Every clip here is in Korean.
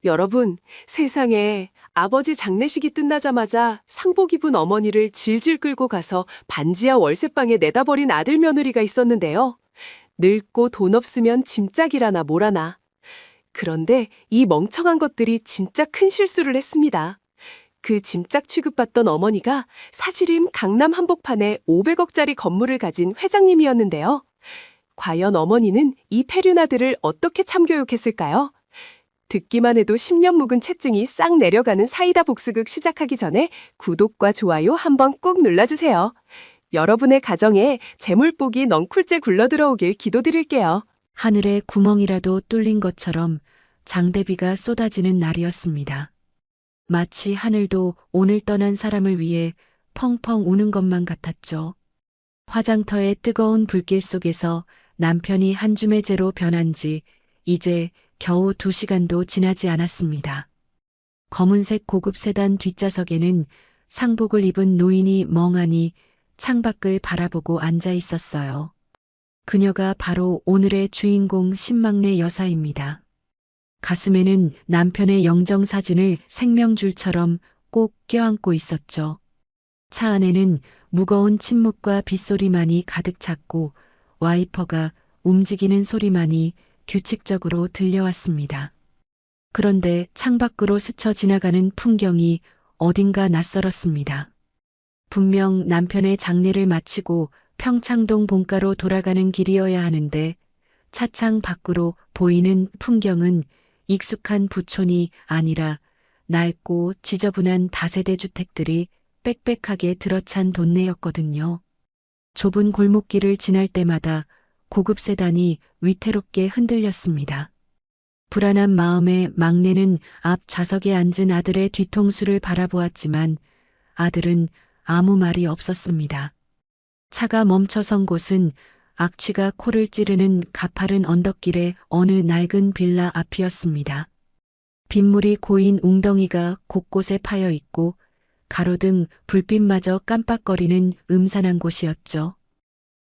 여러분, 세상에 아버지 장례식이 끝나자마자 상복 입은 어머니를 질질 끌고 가서 반지하 월세방에 내다 버린 아들 며느리가 있었는데요. 늙고 돈 없으면 짐짝이라나 뭐라나. 그런데 이 멍청한 것들이 진짜 큰 실수를 했습니다. 그 짐짝 취급받던 어머니가 사실은 강남 한복판에 500억짜리 건물을 가진 회장님이었는데요. 과연 어머니는 이 페륜아들을 어떻게 참교육했을까요? 듣기만 해도 10년 묵은 채증이 싹 내려가는 사이다 복수극 시작하기 전에 구독과 좋아요 한번 꾹 눌러주세요. 여러분의 가정에 재물복이 넝쿨째 굴러들어오길 기도드릴게요. 하늘에 구멍이라도 뚫린 것처럼 장대비가 쏟아지는 날이었습니다. 마치 하늘도 오늘 떠난 사람을 위해 펑펑 우는 것만 같았죠. 화장터의 뜨거운 불길 속에서 남편이 한 줌의 재로 변한 지 이제 겨우 2시간도 지나지 않았습니다. 검은색 고급 세단 뒷좌석에는 상복을 입은 노인이 멍하니 창밖을 바라보고 앉아 있었어요. 그녀가 바로 오늘의 주인공 신막내 여사입니다. 가슴에는 남편의 영정사진을 생명줄처럼 꼭 껴안고 있었죠. 차 안에는 무거운 침묵과 빗소리만이 가득 찼고 와이퍼가 움직이는 소리만이 규칙적으로 들려왔습니다. 그런데 창밖으로 스쳐 지나가는 풍경이 어딘가 낯설었습니다. 분명 남편의 장례를 마치고 평창동 본가로 돌아가는 길이어야 하는데 차창 밖으로 보이는 풍경은 익숙한 부촌이 아니라 낡고 지저분한 다세대 주택들이 빽빽하게 들어찬 동네였거든요. 좁은 골목길을 지날 때마다 고급 세단이 위태롭게 흔들렸습니다. 불안한 마음에 막내는 앞 좌석에 앉은 아들의 뒤통수를 바라보았지만 아들은 아무 말이 없었습니다. 차가 멈춰선 곳은 악취가 코를 찌르는 가파른 언덕길의 어느 낡은 빌라 앞이었습니다. 빗물이 고인 웅덩이가 곳곳에 파여 있고 가로등 불빛마저 깜빡거리는 음산한 곳이었죠.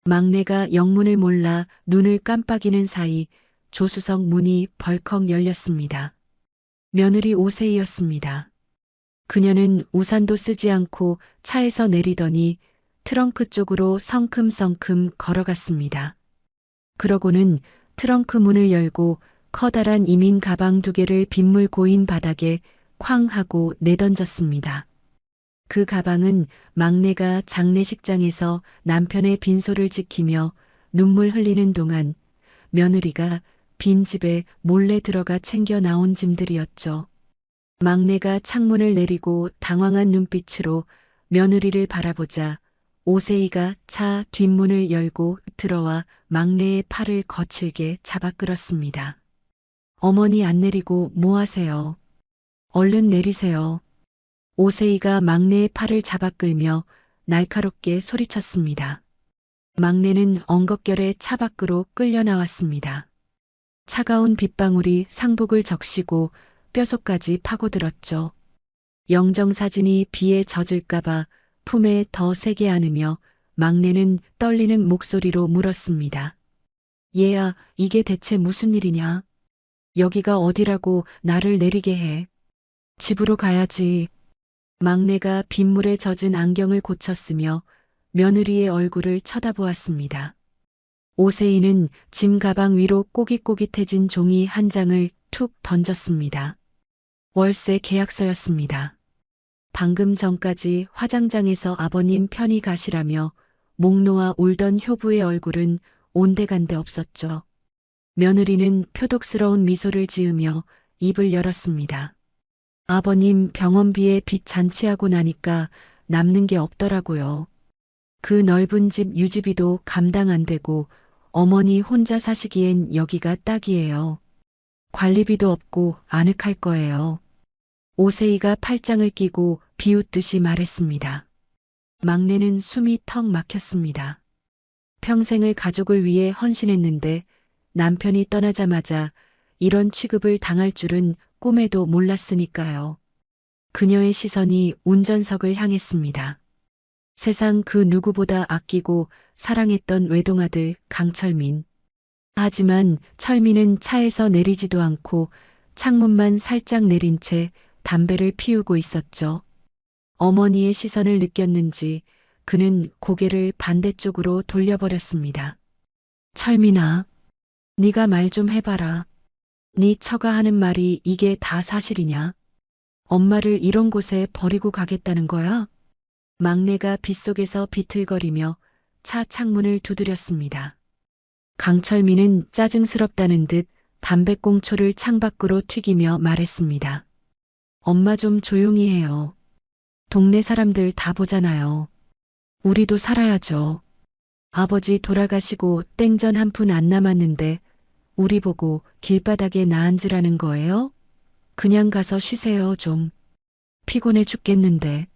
막내가 영문을 몰라 눈을 깜빡이는 사이 조수석 문이 벌컥 열렸습니다. 며느리 오세희였습니다. 그녀는 우산도 쓰지 않고 차에서 내리더니 트렁크 쪽으로 성큼성큼 걸어갔습니다. 그러고는 트렁크 문을 열고 커다란 이민 가방 2개를 빗물 고인 바닥에 쾅 하고 내던졌습니다. 그 가방은 막내가 장례식장에서 남편의 빈소를 지키며 눈물 흘리는 동안 며느리가 빈 집에 몰래 들어가 챙겨 나온 짐들이었죠. 막내가 창문을 내리고 당황한 눈빛으로 며느리를 바라보자 오세희가 차 뒷문을 열고 들어와 막내의 팔을 거칠게 잡아 끌었습니다. 어머니 안 내리고 뭐 하세요? 얼른 내리세요. 오세희가 막내의 팔을 잡아 끌며 날카롭게 소리쳤습니다. 막내는 엉겁결에 차 밖으로 끌려 나왔습니다. 차가운 빗방울이 상복을 적시고 뼛속까지 파고들었죠. 영정사진이 비에 젖을까봐 품에 더 세게 안으며 막내는 떨리는 목소리로 물었습니다. 얘야, 이게 대체 무슨 일이냐? 여기가 어디라고 나를 내리게 해? 집으로 가야지. 막내가 빗물에 젖은 안경을 고쳤으며 며느리의 얼굴을 쳐다보았습니다. 오세희는 짐 가방 위로 꼬깃꼬깃해진 종이 한 장을 툭 던졌습니다. 월세 계약서였습니다. 방금 전까지 화장장에서 아버님 편히 가시라며 목 놓아 울던 효부의 얼굴은 온데간데 없었죠. 며느리는 표독스러운 미소를 지으며 입을 열었습니다. 아버님 병원비에 빚 잔치하고 나니까 남는 게 없더라고요. 그 넓은 집 유지비도 감당 안 되고 어머니 혼자 사시기엔 여기가 딱이에요. 관리비도 없고 아늑할 거예요. 오세희가 팔짱을 끼고 비웃듯이 말했습니다. 막내는 숨이 턱 막혔습니다. 평생을 가족을 위해 헌신했는데 남편이 떠나자마자 이런 취급을 당할 줄은 꿈에도 몰랐으니까요. 그녀의 시선이 운전석을 향했습니다. 세상 그 누구보다 아끼고 사랑했던 외동아들 강철민. 하지만 철민은 차에서 내리지도 않고 창문만 살짝 내린 채 담배를 피우고 있었죠. 어머니의 시선을 느꼈는지 그는 고개를 반대쪽으로 돌려버렸습니다. 철민아, 네가 말 좀 해봐라. 네 처가 하는 말이 이게 다 사실이냐? 엄마를 이런 곳에 버리고 가겠다는 거야? 막내가 빗속에서 비틀거리며 차 창문을 두드렸습니다. 강철민은 짜증스럽다는 듯 담배꽁초를 창밖으로 튀기며 말했습니다. 엄마 좀 조용히 해요. 동네 사람들 다 보잖아요. 우리도 살아야죠. 아버지 돌아가시고 땡전 한 푼 안 남았는데 우리 보고 길바닥에 나앉으라는 거예요? 그냥 가서 쉬세요 좀. 피곤해 죽겠는데.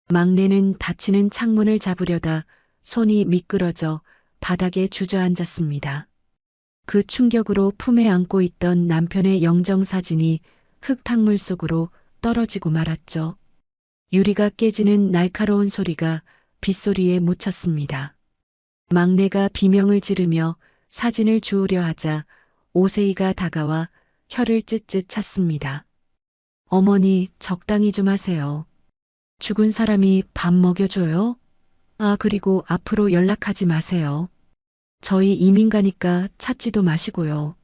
막내는 닫히는 창문을 잡으려다 손이 미끄러져 바닥에 주저앉았습니다. 그 충격으로 품에 안고 있던 남편의 영정사진이 흙탕물 속으로 떨어지고 말았죠. 유리가 깨지는 날카로운 소리가 빗소리에 묻혔습니다. 막내가 비명을 지르며 사진을 주우려 하자 오세이가 다가와 혀를 찢찢 찼습니다. 어머니, 적당히 좀 하세요. 죽은 사람이 밥 먹여줘요? 아, 그리고 앞으로 연락하지 마세요. 저희 이민 가니까 찾지도 마시고요.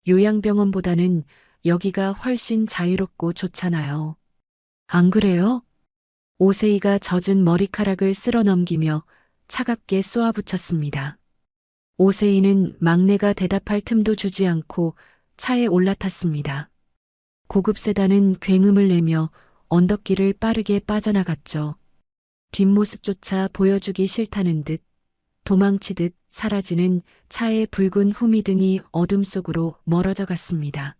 요양병원보다는 여기가 훨씬 자유롭고 좋잖아요. 안 그래요? 오세이가 젖은 머리카락을 쓸어 넘기며 차갑게 쏘아붙였습니다. 오세이는 막내가 대답할 틈도 주지 않고 차에 올라탔습니다. 고급 세단은 굉음을 내며 언덕길을 빠르게 빠져나갔죠. 뒷모습조차 보여주기 싫다는 듯 도망치듯 사라지는 차의 붉은 후미등이 어둠 속으로 멀어져 갔습니다.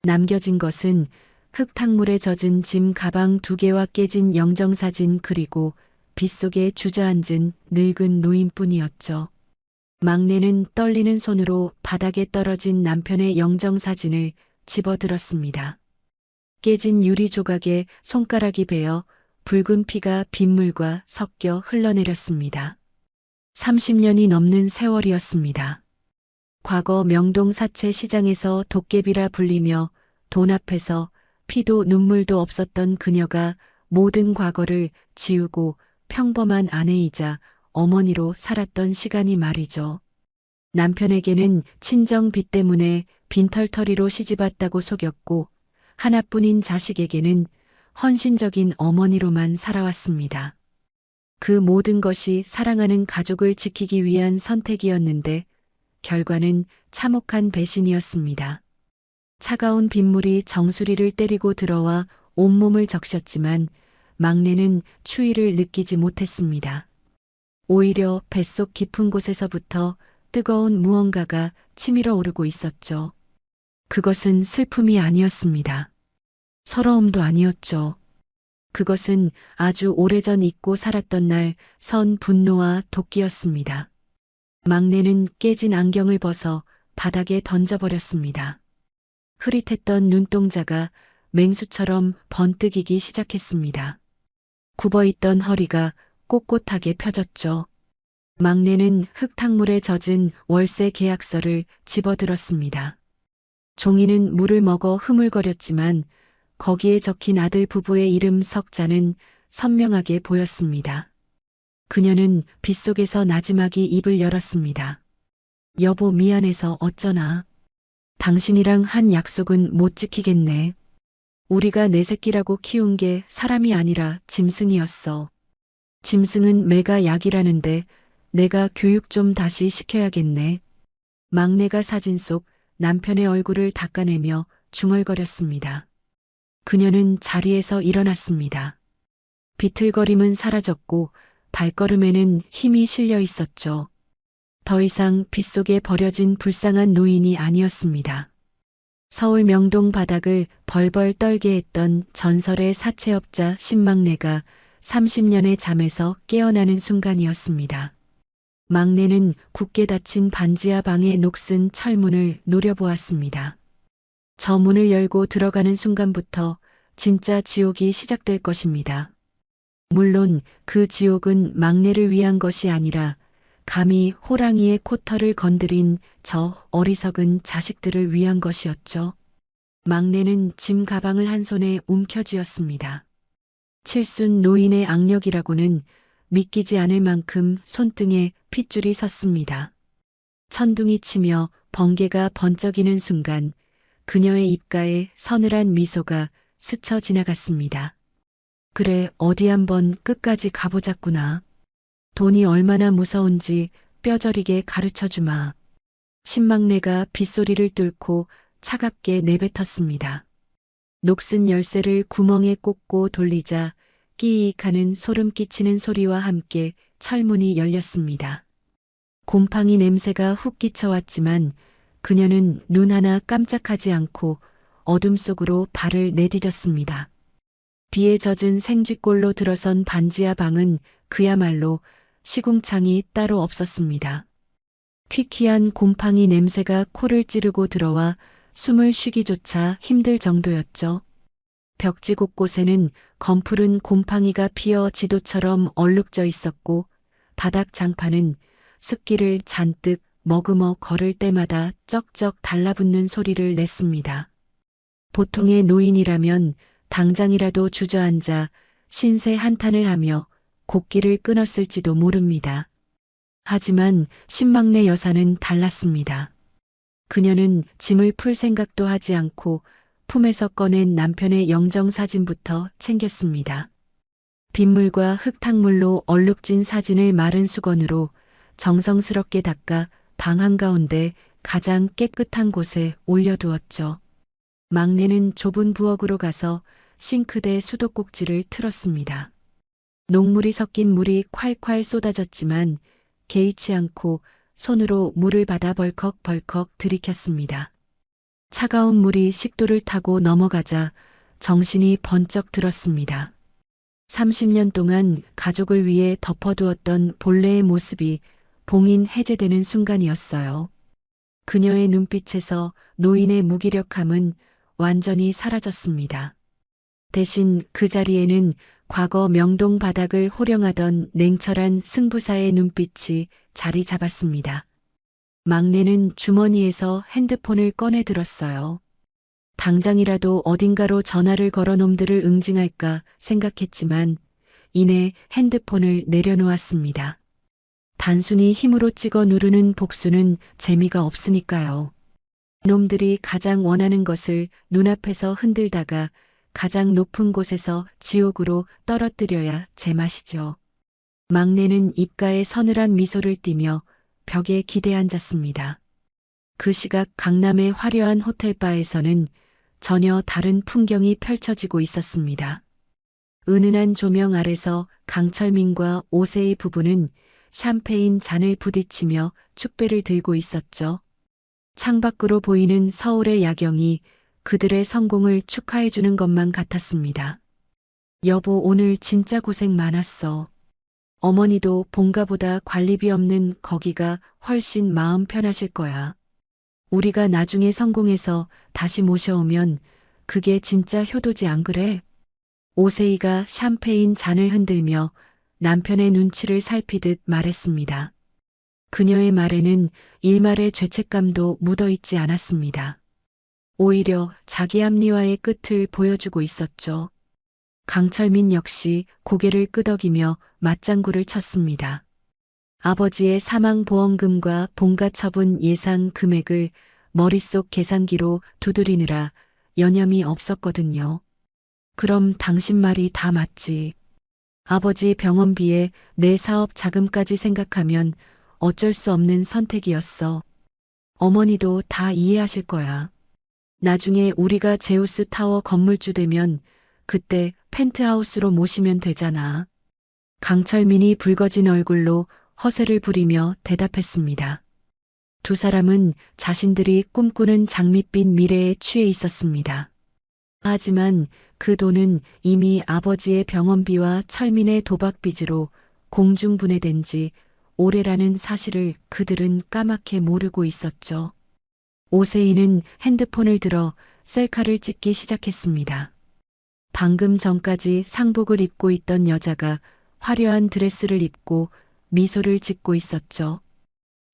남겨진 것은 흙탕물에 젖은 짐 가방 2개와 깨진 영정사진 그리고 빗속에 주저앉은 늙은 노인뿐이었죠. 막내는 떨리는 손으로 바닥에 떨어진 남편의 영정사진을 집어들었습니다. 깨진 유리 조각에 손가락이 베어 붉은 피가 빗물과 섞여 흘러내렸습니다. 30년이 넘는 세월이었습니다. 과거 명동 사채 시장에서 도깨비라 불리며 돈 앞에서 피도 눈물도 없었던 그녀가 모든 과거를 지우고 평범한 아내이자 어머니로 살았던 시간이 말이죠. 남편에게는 친정 빚 때문에 빈털터리로 시집왔다고 속였고 하나뿐인 자식에게는 헌신적인 어머니로만 살아왔습니다. 그 모든 것이 사랑하는 가족을 지키기 위한 선택이었는데 결과는 참혹한 배신이었습니다. 차가운 빗물이 정수리를 때리고 들어와 온몸을 적셨지만 막내는 추위를 느끼지 못했습니다. 오히려 뱃속 깊은 곳에서부터 뜨거운 무언가가 치밀어 오르고 있었죠. 그것은 슬픔이 아니었습니다. 서러움도 아니었죠. 그것은 아주 오래전 잊고 살았던 날 선 분노와 도끼였습니다. 막내는 깨진 안경을 벗어 바닥에 던져버렸습니다. 흐릿했던 눈동자가 맹수처럼 번뜩이기 시작했습니다. 굽어있던 허리가 꼿꼿하게 펴졌죠. 막내는 흙탕물에 젖은 월세 계약서를 집어들었습니다. 종이는 물을 먹어 흐물거렸지만 거기에 적힌 아들 부부의 이름 석자는 선명하게 보였습니다. 그녀는 빗속에서 나지막이 입을 열었습니다. 여보 미안해서 어쩌나. 당신이랑 한 약속은 못 지키겠네. 우리가 내 새끼라고 키운 게 사람이 아니라 짐승이었어. 짐승은 매가 약이라는데 내가 교육 좀 다시 시켜야겠네. 막내가 사진 속 남편의 얼굴을 닦아내며 중얼거렸습니다. 그녀는 자리에서 일어났습니다. 비틀거림은 사라졌고 발걸음에는 힘이 실려 있었죠. 더 이상 빗속에 버려진 불쌍한 노인이 아니었습니다. 서울 명동 바닥을 벌벌 떨게 했던 전설의 사채업자 신막내가 30년의 잠에서 깨어나는 순간이었습니다. 막내는 굳게 닫힌 반지하 방의 녹슨 철문을 노려보았습니다. 저 문을 열고 들어가는 순간부터 진짜 지옥이 시작될 것입니다. 물론 그 지옥은 막내를 위한 것이 아니라 감히 호랑이의 코털을 건드린 저 어리석은 자식들을 위한 것이었죠. 막내는 짐 가방을 한 손에 움켜쥐었습니다. 칠순 노인의 악력이라고는 믿기지 않을 만큼 손등에 핏줄이 섰습니다. 천둥이 치며 번개가 번쩍이는 순간 그녀의 입가에 서늘한 미소가 스쳐 지나갔습니다. 그래, 어디 한번 끝까지 가보자꾸나. 돈이 얼마나 무서운지 뼈저리게 가르쳐주마. 신막내가 빗소리를 뚫고 차갑게 내뱉었습니다. 녹슨 열쇠를 구멍에 꽂고 돌리자 끼익 하는 소름 끼치는 소리와 함께 철문이 열렸습니다. 곰팡이 냄새가 훅 끼쳐왔지만 그녀는 눈 하나 깜짝하지 않고 어둠 속으로 발을 내디뎠습니다. 비에 젖은 생쥐골로 들어선 반지하 방은 그야말로 시궁창이 따로 없었습니다. 퀴퀴한 곰팡이 냄새가 코를 찌르고 들어와 숨을 쉬기조차 힘들 정도였죠. 벽지 곳곳에는 검푸른 곰팡이가 피어 지도처럼 얼룩져 있었고 바닥 장판은 습기를 잔뜩 머금어 걸을 때마다 쩍쩍 달라붙는 소리를 냈습니다. 보통의 노인이라면 당장이라도 주저앉아 신세 한탄을 하며 곡기를 끊었을지도 모릅니다. 하지만 신막내 여사는 달랐습니다. 그녀는 짐을 풀 생각도 하지 않고 품에서 꺼낸 남편의 영정사진부터 챙겼습니다. 빗물과 흙탕물로 얼룩진 사진을 마른 수건으로 정성스럽게 닦아 방 한가운데 가장 깨끗한 곳에 올려두었죠. 막내는 좁은 부엌으로 가서 싱크대 수도꼭지를 틀었습니다. 녹물이 섞인 물이 콸콸 쏟아졌지만 개의치 않고 손으로 물을 받아 벌컥벌컥 들이켰습니다. 차가운 물이 식도를 타고 넘어가자 정신이 번쩍 들었습니다. 30년 동안 가족을 위해 덮어두었던 본래의 모습이 봉인 해제되는 순간이었어요. 그녀의 눈빛에서 노인의 무기력함은 완전히 사라졌습니다. 대신 그 자리에는 과거 명동 바닥을 호령하던 냉철한 승부사의 눈빛이 자리 잡았습니다. 막내는 주머니에서 핸드폰을 꺼내 들었어요. 당장이라도 어딘가로 전화를 걸어 놈들을 응징할까 생각했지만 이내 핸드폰을 내려놓았습니다. 단순히 힘으로 찍어 누르는 복수는 재미가 없으니까요. 놈들이 가장 원하는 것을 눈앞에서 흔들다가 가장 높은 곳에서 지옥으로 떨어뜨려야 제맛이죠. 막내는 입가에 서늘한 미소를 띠며 벽에 기대앉았습니다. 그 시각 강남의 화려한 호텔바에서는 전혀 다른 풍경이 펼쳐지고 있었습니다. 은은한 조명 아래서 강철민과 오세희 부부는 샴페인 잔을 부딪히며 축배를 들고 있었죠. 창밖으로 보이는 서울의 야경이 그들의 성공을 축하해주는 것만 같았습니다. 여보, 오늘 진짜 고생 많았어. 어머니도 본가보다 관리비 없는 거기가 훨씬 마음 편하실 거야. 우리가 나중에 성공해서 다시 모셔오면 그게 진짜 효도지 안 그래? 오세희가 샴페인 잔을 흔들며 남편의 눈치를 살피듯 말했습니다. 그녀의 말에는 일말의 죄책감도 묻어있지 않았습니다. 오히려 자기 합리화의 끝을 보여주고 있었죠. 강철민 역시 고개를 끄덕이며 맞장구를 쳤습니다. 아버지의 사망보험금과 본가 처분 예상 금액을 머릿속 계산기로 두드리느라 여념이 없었거든요. 그럼 당신 말이 다 맞지. 아버지 병원비에 내 사업 자금까지 생각하면 어쩔 수 없는 선택이었어. 어머니도 다 이해하실 거야. 나중에 우리가 제우스 타워 건물주 되면 그때 펜트하우스로 모시면 되잖아. 강철민이 붉어진 얼굴로 허세를 부리며 대답했습니다. 두 사람은 자신들이 꿈꾸는 장밋빛 미래에 취해 있었습니다. 하지만 그 돈은 이미 아버지의 병원비와 철민의 도박빚으로 공중분해된 지 오래라는 사실을 그들은 까맣게 모르고 있었죠. 오세희는 핸드폰을 들어 셀카를 찍기 시작했습니다. 방금 전까지 상복을 입고 있던 여자가 화려한 드레스를 입고 미소를 짓고 있었죠.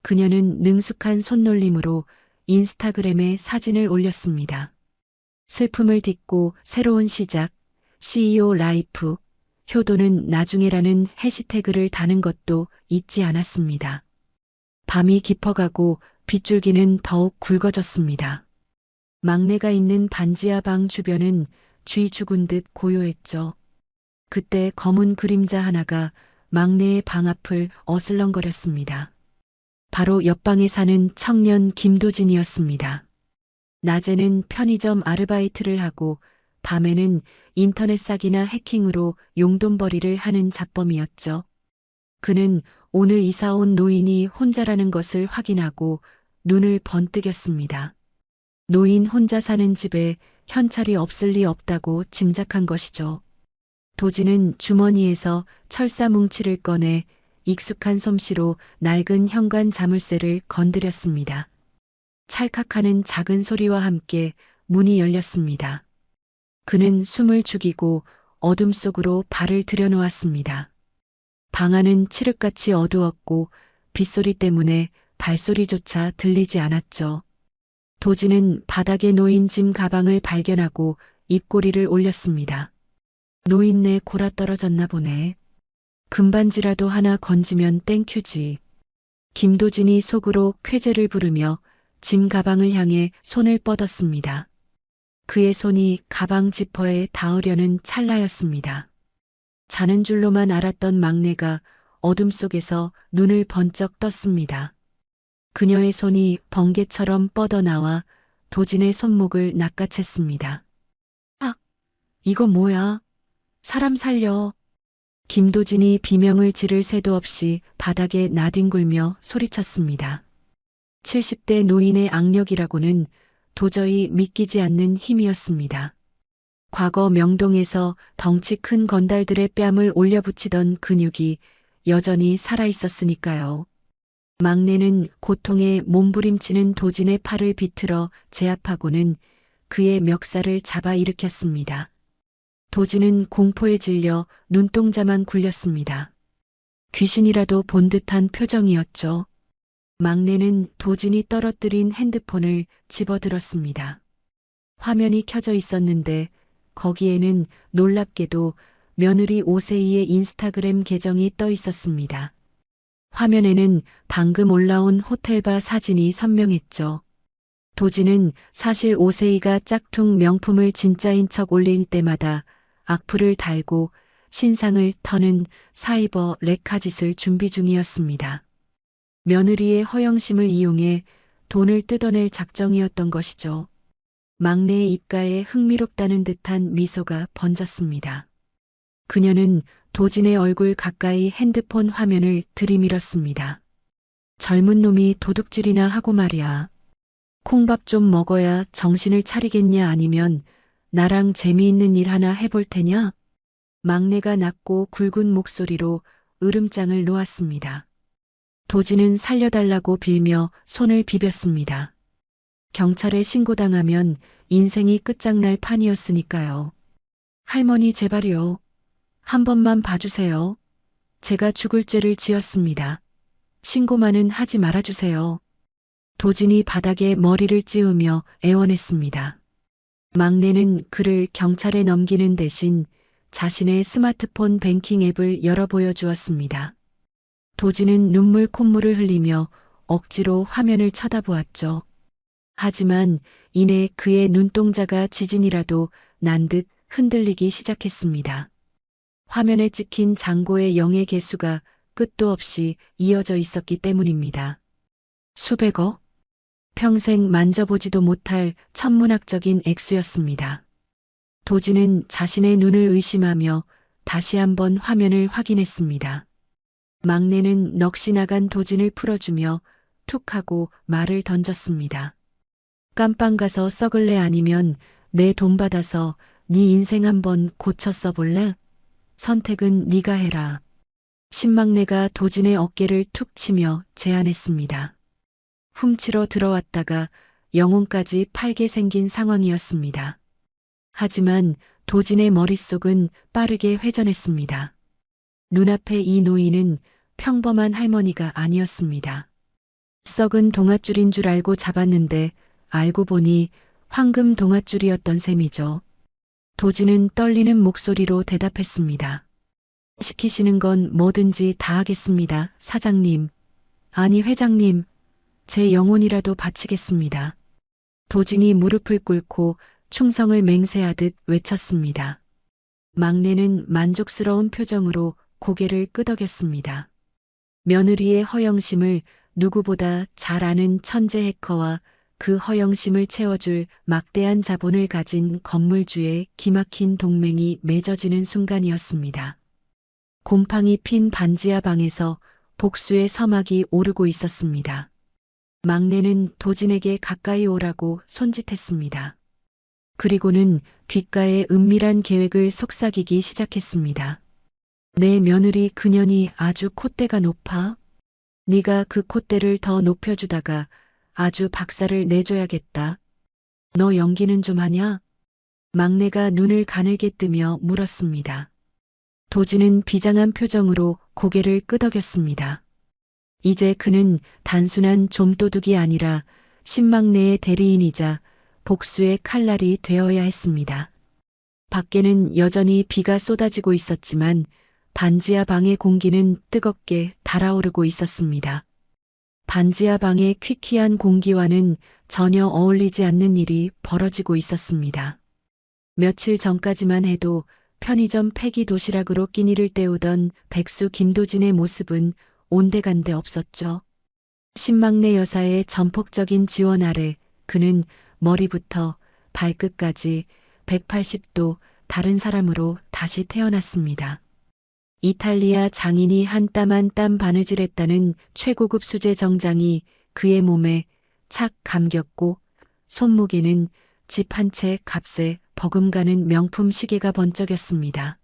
그녀는 능숙한 손놀림으로 인스타그램에 사진을 올렸습니다. 슬픔을 딛고 새로운 시작, CEO 라이프, 효도는 나중에라는 해시태그를 다는 것도 잊지 않았습니다. 밤이 깊어가고 빗줄기는 더욱 굵어졌습니다. 막내가 있는 반지하 방 주변은 쥐 죽은 듯 고요했죠. 그때 검은 그림자 하나가 막내의 방 앞을 어슬렁거렸습니다. 바로 옆방에 사는 청년 김도진이었습니다. 낮에는 편의점 아르바이트를 하고 밤에는 인터넷 사기나 해킹으로 용돈벌이를 하는 잡범이었죠. 그는 오늘 이사 온 노인이 혼자라는 것을 확인하고 눈을 번뜩였습니다. 노인 혼자 사는 집에 현찰이 없을 리 없다고 짐작한 것이죠. 도진은 주머니에서 철사 뭉치를 꺼내 익숙한 솜씨로 낡은 현관 자물쇠를 건드렸습니다. 찰칵하는 작은 소리와 함께 문이 열렸습니다. 그는 숨을 죽이고 어둠 속으로 발을 들여놓았습니다. 방 안은 칠흑같이 어두웠고 빗소리 때문에 발소리조차 들리지 않았죠. 도진은 바닥에 놓인 짐 가방을 발견하고 입꼬리를 올렸습니다. 노인네 골아 떨어졌나 보네. 금반지라도 하나 건지면 땡큐지. 김도진이 속으로 쾌재를 부르며 짐 가방을 향해 손을 뻗었습니다. 그의 손이 가방 지퍼에 닿으려는 찰나였습니다. 자는 줄로만 알았던 막내가 어둠 속에서 눈을 번쩍 떴습니다. 그녀의 손이 번개처럼 뻗어나와 도진의 손목을 낚아챘습니다. 아, 이거 뭐야? 사람 살려. 김도진이 비명을 지를 새도 없이 바닥에 나뒹굴며 소리쳤습니다. 70대 노인의 악력이라고는 도저히 믿기지 않는 힘이었습니다. 과거 명동에서 덩치 큰 건달들의 뺨을 올려붙이던 근육이 여전히 살아있었으니까요. 막내는 고통에 몸부림치는 도진의 팔을 비틀어 제압하고는 그의 멱살을 잡아 일으켰습니다. 도진은 공포에 질려 눈동자만 굴렸습니다. 귀신이라도 본 듯한 표정이었죠. 막내는 도진이 떨어뜨린 핸드폰을 집어들었습니다. 화면이 켜져 있었는데 거기에는 놀랍게도 며느리 오세희의 인스타그램 계정이 떠 있었습니다. 화면에는 방금 올라온 호텔바 사진이 선명했죠. 도진은 사실 오세희가 짝퉁 명품을 진짜인 척 올릴 때마다 악플을 달고 신상을 터는 사이버 레카짓을 준비 중이었습니다. 며느리의 허영심을 이용해 돈을 뜯어낼 작정이었던 것이죠. 막내의 입가에 흥미롭다는 듯한 미소가 번졌습니다. 그녀는 도진의 얼굴 가까이 핸드폰 화면을 들이밀었습니다. 젊은 놈이 도둑질이나 하고 말이야. 콩밥 좀 먹어야 정신을 차리겠냐 아니면 나랑 재미있는 일 하나 해볼 테냐? 막내가 낮고 굵은 목소리로 으름장을 놓았습니다. 도진은 살려달라고 빌며 손을 비볐습니다. 경찰에 신고당하면 인생이 끝장날 판이었으니까요. 할머니 제발요. 한 번만 봐주세요. 제가 죽을 죄를 지었습니다. 신고만은 하지 말아주세요. 도진이 바닥에 머리를 찌우며 애원했습니다. 막내는 그를 경찰에 넘기는 대신 자신의 스마트폰 뱅킹 앱을 열어 보여주었습니다. 도진은 눈물 콧물을 흘리며 억지로 화면을 쳐다보았죠. 하지만 이내 그의 눈동자가 지진이라도 난 듯 흔들리기 시작했습니다. 화면에 찍힌 잔고의 영의 개수가 끝도 없이 이어져 있었기 때문입니다. 수백억? 평생 만져보지도 못할 천문학적인 액수였습니다. 도진은 자신의 눈을 의심하며 다시 한번 화면을 확인했습니다. 막내는 넋이 나간 도진을 풀어주며 툭 하고 말을 던졌습니다. 깜빵 가서 썩을래 아니면 내 돈 받아서 네 인생 한번 고쳐 써볼래? 선택은 네가 해라. 신막내가 도진의 어깨를 툭 치며 제안했습니다. 훔치러 들어왔다가 영혼까지 팔게 생긴 상황이었습니다. 하지만 도진의 머릿속은 빠르게 회전했습니다. 눈앞의 이 노인은 평범한 할머니가 아니었습니다. 썩은 동아줄인 줄 알고 잡았는데 알고 보니 황금 동아줄이었던 셈이죠. 도진은 떨리는 목소리로 대답했습니다. 시키시는 건 뭐든지 다 하겠습니다, 사장님. 아니, 회장님. 제 영혼이라도 바치겠습니다. 도진이 무릎을 꿇고 충성을 맹세하듯 외쳤습니다. 막내는 만족스러운 표정으로 고개를 끄덕였습니다. 며느리의 허영심을 누구보다 잘 아는 천재 해커와 그 허영심을 채워줄 막대한 자본을 가진 건물주의 기막힌 동맹이 맺어지는 순간이었습니다. 곰팡이 핀 반지하 방에서 복수의 서막이 오르고 있었습니다. 막내는 도진에게 가까이 오라고 손짓했습니다. 그리고는 귓가에 은밀한 계획을 속삭이기 시작했습니다. 내 며느리 그년이 아주 콧대가 높아. 네가 그 콧대를 더 높여주다가 아주 박살을 내줘야겠다. 너 연기는 좀 하냐? 막내가 눈을 가늘게 뜨며 물었습니다. 도진은 비장한 표정으로 고개를 끄덕였습니다. 이제 그는 단순한 좀도둑이 아니라 신막내의 대리인이자 복수의 칼날이 되어야 했습니다. 밖에는 여전히 비가 쏟아지고 있었지만 반지하 방의 공기는 뜨겁게 달아오르고 있었습니다. 반지하 방의 퀴퀴한 공기와는 전혀 어울리지 않는 일이 벌어지고 있었습니다. 며칠 전까지만 해도 편의점 폐기 도시락으로 끼니를 때우던 백수 김도진의 모습은 온데간데 없었죠. 신막내 여사의 전폭적인 지원 아래 그는 머리부터 발끝까지 180도 다른 사람으로 다시 태어났습니다. 이탈리아 장인이 한 땀 한 땀 바느질했다는 최고급 수제 정장이 그의 몸에 착 감겼고 손목에는 집 한 채 값에 버금가는 명품 시계가 번쩍였습니다.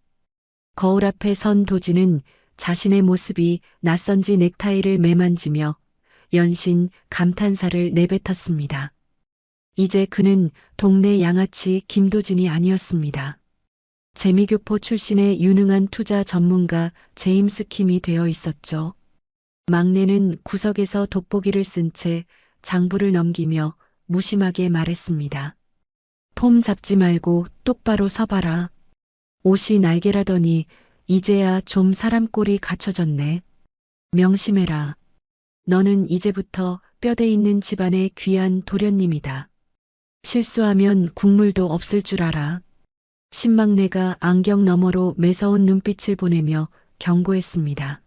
거울 앞에 선 도진은 자신의 모습이 낯선지 넥타이를 매만지며 연신 감탄사를 내뱉었습니다. 이제 그는 동네 양아치 김도진이 아니었습니다. 재미교포 출신의 유능한 투자 전문가 제임스 킴이 되어 있었죠. 막내는 구석에서 돋보기를 쓴 채 장부를 넘기며 무심하게 말했습니다. 폼 잡지 말고 똑바로 서봐라. 옷이 날개라더니 이제야 좀 사람 꼴이 갖춰졌네. 명심해라. 너는 이제부터 뼈대 있는 집안의 귀한 도련님이다. 실수하면 국물도 없을 줄 알아. 신막내가 안경 너머로 매서운 눈빛을 보내며 경고했습니다.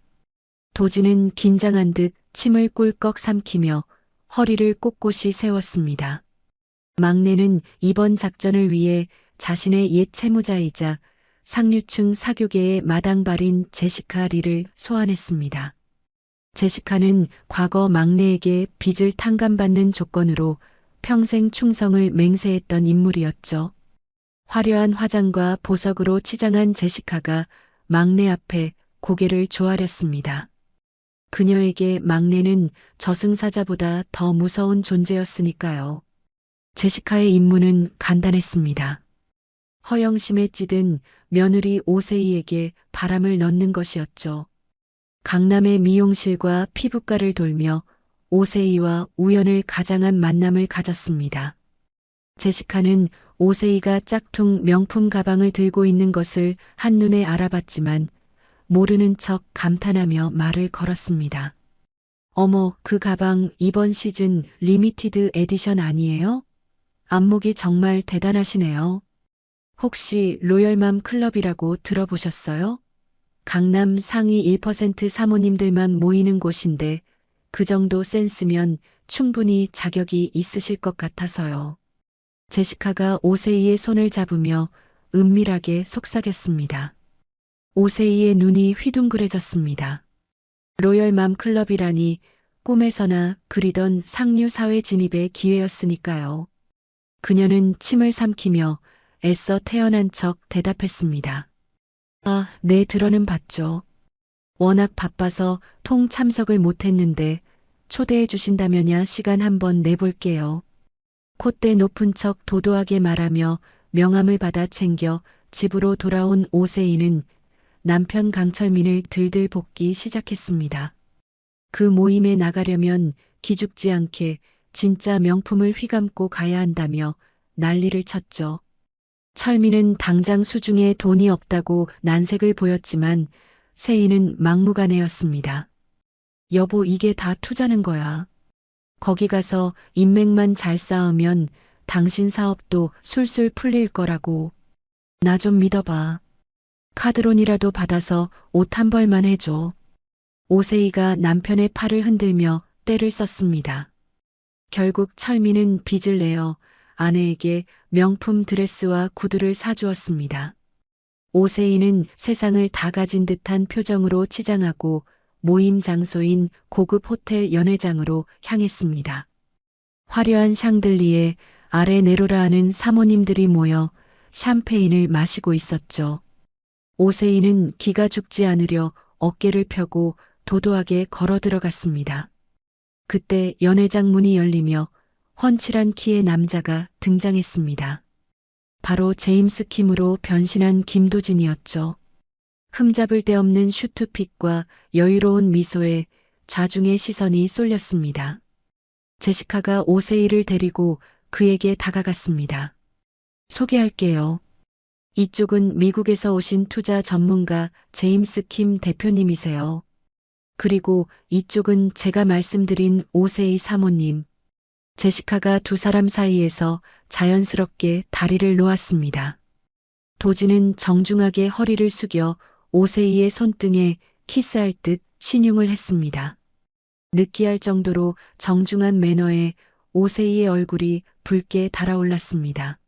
도진은 긴장한 듯 침을 꿀꺽 삼키며 허리를 꼿꼿이 세웠습니다. 막내는 이번 작전을 위해 자신의 옛 채무자이자 상류층 사교계의 마당발인 제시카 리를 소환했습니다. 제시카는 과거 막내에게 빚을 탕감받는 조건으로 평생 충성을 맹세했던 인물이었죠. 화려한 화장과 보석으로 치장한 제시카가 막내 앞에 고개를 조아렸습니다. 그녀에게 막내는 저승사자보다 더 무서운 존재였으니까요. 제시카의 임무는 간단했습니다. 허영심에 찌든 며느리 오세이에게 바람을 넣는 것이었죠. 강남의 미용실과 피부과를 돌며 오세이와 우연을 가장한 만남을 가졌습니다. 제시카는 오세이가 짝퉁 명품 가방을 들고 있는 것을 한눈에 알아봤지만 모르는 척 감탄하며 말을 걸었습니다. 어머, 그 가방 이번 시즌 리미티드 에디션 아니에요? 안목이 정말 대단하시네요. 혹시 로열맘 클럽이라고 들어보셨어요? 강남 상위 1% 사모님들만 모이는 곳인데 그 정도 센스면 충분히 자격이 있으실 것 같아서요. 제시카가 오세이의 손을 잡으며 은밀하게 속삭였습니다. 오세이의 눈이 휘둥그레졌습니다. 로열맘 클럽이라니 꿈에서나 그리던 상류 사회 진입의 기회였으니까요. 그녀는 침을 삼키며 애써 태어난 척 대답했습니다. 아, 네, 들어는 봤죠. 워낙 바빠서 통 참석을 못했는데 초대해 주신다면야 시간 한번 내볼게요. 콧대 높은 척 도도하게 말하며 명함을 받아 챙겨 집으로 돌아온 오세이는 남편 강철민을 들들 볶기 시작했습니다. 그 모임에 나가려면 기죽지 않게 진짜 명품을 휘감고 가야 한다며 난리를 쳤죠. 철민은 당장 수중에 돈이 없다고 난색을 보였지만 세희는 막무가내였습니다. 여보, 이게 다 투자는 거야. 거기 가서 인맥만 잘 쌓으면 당신 사업도 술술 풀릴 거라고. 나 좀 믿어봐. 카드론이라도 받아서 옷 한 벌만 해줘. 오세희가 남편의 팔을 흔들며 떼를 썼습니다. 결국 철민은 빚을 내어 아내에게 명품 드레스와 구두를 사주었습니다. 오세희는 세상을 다 가진 듯한 표정으로 치장하고 모임 장소인 고급 호텔 연회장으로 향했습니다. 화려한 샹들리에 아래 내로라 하는 사모님들이 모여 샴페인을 마시고 있었죠. 오세희는 기가 죽지 않으려 어깨를 펴고 도도하게 걸어 들어갔습니다. 그때 연회장 문이 열리며 훤칠한 키의 남자가 등장했습니다. 바로 제임스 킴으로 변신한 김도진이었죠. 흠잡을 데 없는 슈트핏과 여유로운 미소에 좌중의 시선이 쏠렸습니다. 제시카가 오세희를 데리고 그에게 다가갔습니다. 소개할게요. 이쪽은 미국에서 오신 투자 전문가 제임스 킴 대표님이세요. 그리고 이쪽은 제가 말씀드린 오세희 사모님. 제시카가 두 사람 사이에서 자연스럽게 다리를 놓았습니다. 도진은 정중하게 허리를 숙여 오세희의 손등에 키스할 듯 신용을 했습니다. 느끼할 정도로 정중한 매너에 오세희의 얼굴이 붉게 달아올랐습니다.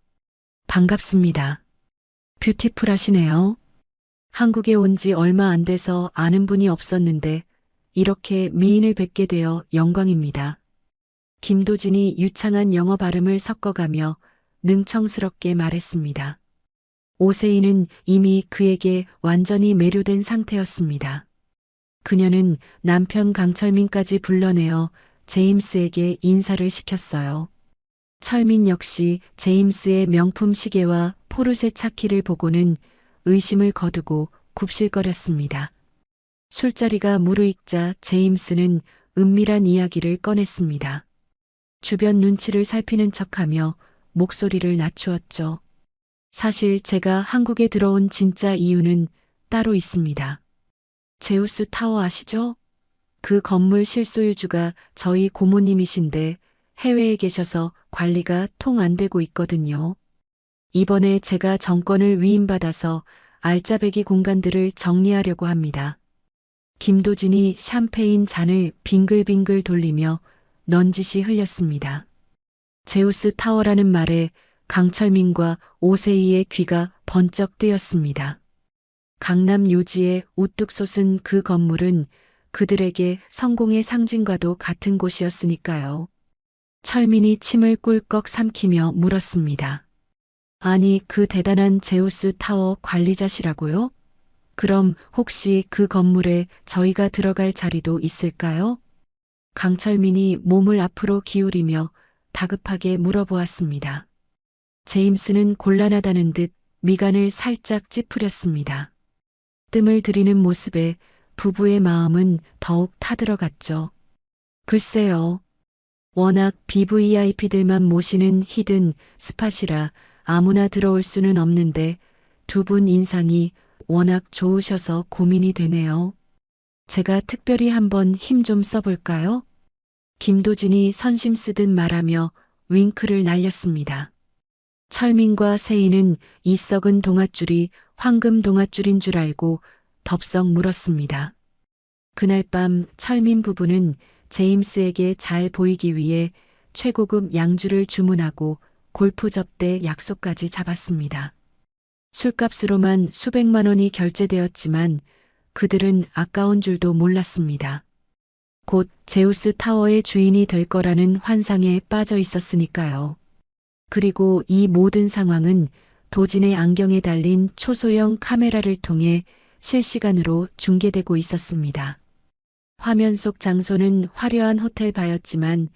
반갑습니다. 뷰티풀하시네요. 한국에 온 지 얼마 안 돼서 아는 분이 없었는데 이렇게 미인을 뵙게 되어 영광입니다. 김도진이 유창한 영어 발음을 섞어가며 능청스럽게 말했습니다. 오세희는 이미 그에게 완전히 매료된 상태였습니다. 그녀는 남편 강철민까지 불러내어 제임스에게 인사를 시켰어요. 철민 역시 제임스의 명품 시계와 포르쉐 차키를 보고는 의심을 거두고 굽실거렸습니다. 술자리가 무르익자 제임스는 은밀한 이야기를 꺼냈습니다. 주변 눈치를 살피는 척하며 목소리를 낮추었죠. 사실 제가 한국에 들어온 진짜 이유는 따로 있습니다. 제우스 타워 아시죠? 그 건물 실소유주가 저희 고모님이신데 해외에 계셔서 관리가 통 안 되고 있거든요. 이번에 제가 정권을 위임받아서 알짜배기 공간들을 정리하려고 합니다. 김도진이 샴페인 잔을 빙글빙글 돌리며 넌지시 흘렸습니다. 제우스 타워라는 말에 강철민과 오세희의 귀가 번쩍 뜨였습니다. 강남 요지에 우뚝 솟은 그 건물은 그들에게 성공의 상징과도 같은 곳이었으니까요. 철민이 침을 꿀꺽 삼키며 물었습니다. 아니, 그 대단한 제우스 타워 관리자시라고요? 그럼 혹시 그 건물에 저희가 들어갈 자리도 있을까요? 강철민이 몸을 앞으로 기울이며 다급하게 물어보았습니다. 제임스는 곤란하다는 듯 미간을 살짝 찌푸렸습니다. 뜸을 들이는 모습에 부부의 마음은 더욱 타들어갔죠. 글쎄요. 워낙 BVIP들만 모시는 히든 스팟이라 아무나 들어올 수는 없는데 두 분 인상이 워낙 좋으셔서 고민이 되네요. 제가 특별히 한번 힘 좀 써볼까요? 김도진이 선심 쓰듯 말하며 윙크를 날렸습니다. 철민과 세희는 이 썩은 동아줄이 황금 동아줄인 줄 알고 덥석 물었습니다. 그날 밤 철민 부부는 제임스에게 잘 보이기 위해 최고급 양주를 주문하고 골프 접대 약속까지 잡았습니다. 술값으로만 수백만 원이 결제되었지만 그들은 아까운 줄도 몰랐습니다. 곧 제우스 타워의 주인이 될 거라는 환상에 빠져 있었으니까요. 그리고 이 모든 상황은 도진의 안경에 달린 초소형 카메라를 통해 실시간으로 중계되고 있었습니다. 화면 속 장소는 화려한 호텔 바였지만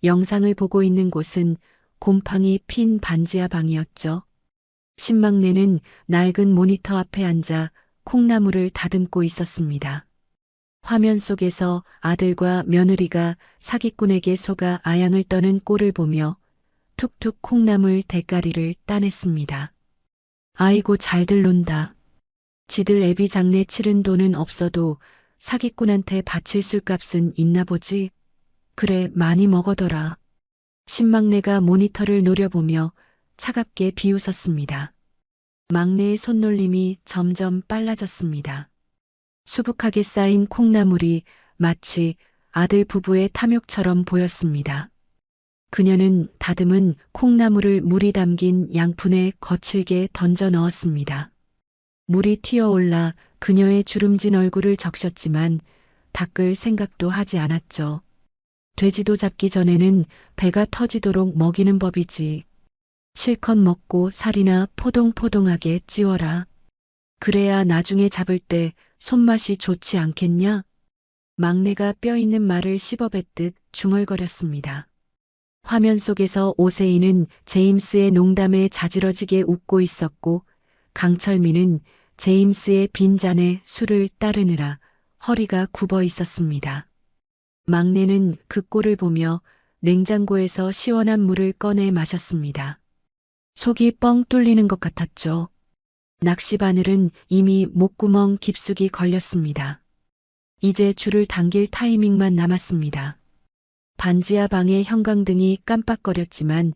영상을 보고 있는 곳은 곰팡이 핀 반지하 방이었죠. 신막내는 낡은 모니터 앞에 앉아 콩나물을 다듬고 있었습니다. 화면 속에서 아들과 며느리가 사기꾼에게 속아 아양을 떠는 꼴을 보며 툭툭 콩나물 대가리를 따냈습니다. 아이고 잘들 논다. 지들 애비 장례 치른 돈은 없어도 사기꾼한테 바칠 술값은 있나 보지. 그래 많이 먹어둬라. 신막내가 모니터를 노려보며 차갑게 비웃었습니다. 막내의 손놀림이 점점 빨라졌습니다. 수북하게 쌓인 콩나물이 마치 아들 부부의 탐욕처럼 보였습니다. 그녀는 다듬은 콩나물을 물이 담긴 양푼에 거칠게 던져 넣었습니다. 물이 튀어올라 그녀의 주름진 얼굴을 적셨지만 닦을 생각도 하지 않았죠. 돼지도 잡기 전에는 배가 터지도록 먹이는 법이지. 실컷 먹고 살이나 포동포동하게 찌워라. 그래야 나중에 잡을 때 손맛이 좋지 않겠냐? 막내가 뼈 있는 말을 씹어뱉듯 중얼거렸습니다. 화면 속에서 오세이는 제임스의 농담에 자지러지게 웃고 있었고 강철민은 제임스의 빈잔에 술을 따르느라 허리가 굽어 있었습니다. 막내는 그 꼴을 보며 냉장고에서 시원한 물을 꺼내 마셨습니다. 속이 뻥 뚫리는 것 같았죠. 낚시 바늘은 이미 목구멍 깊숙이 걸렸습니다. 이제 줄을 당길 타이밍만 남았습니다. 반지하 방의 형광등이 깜빡거렸지만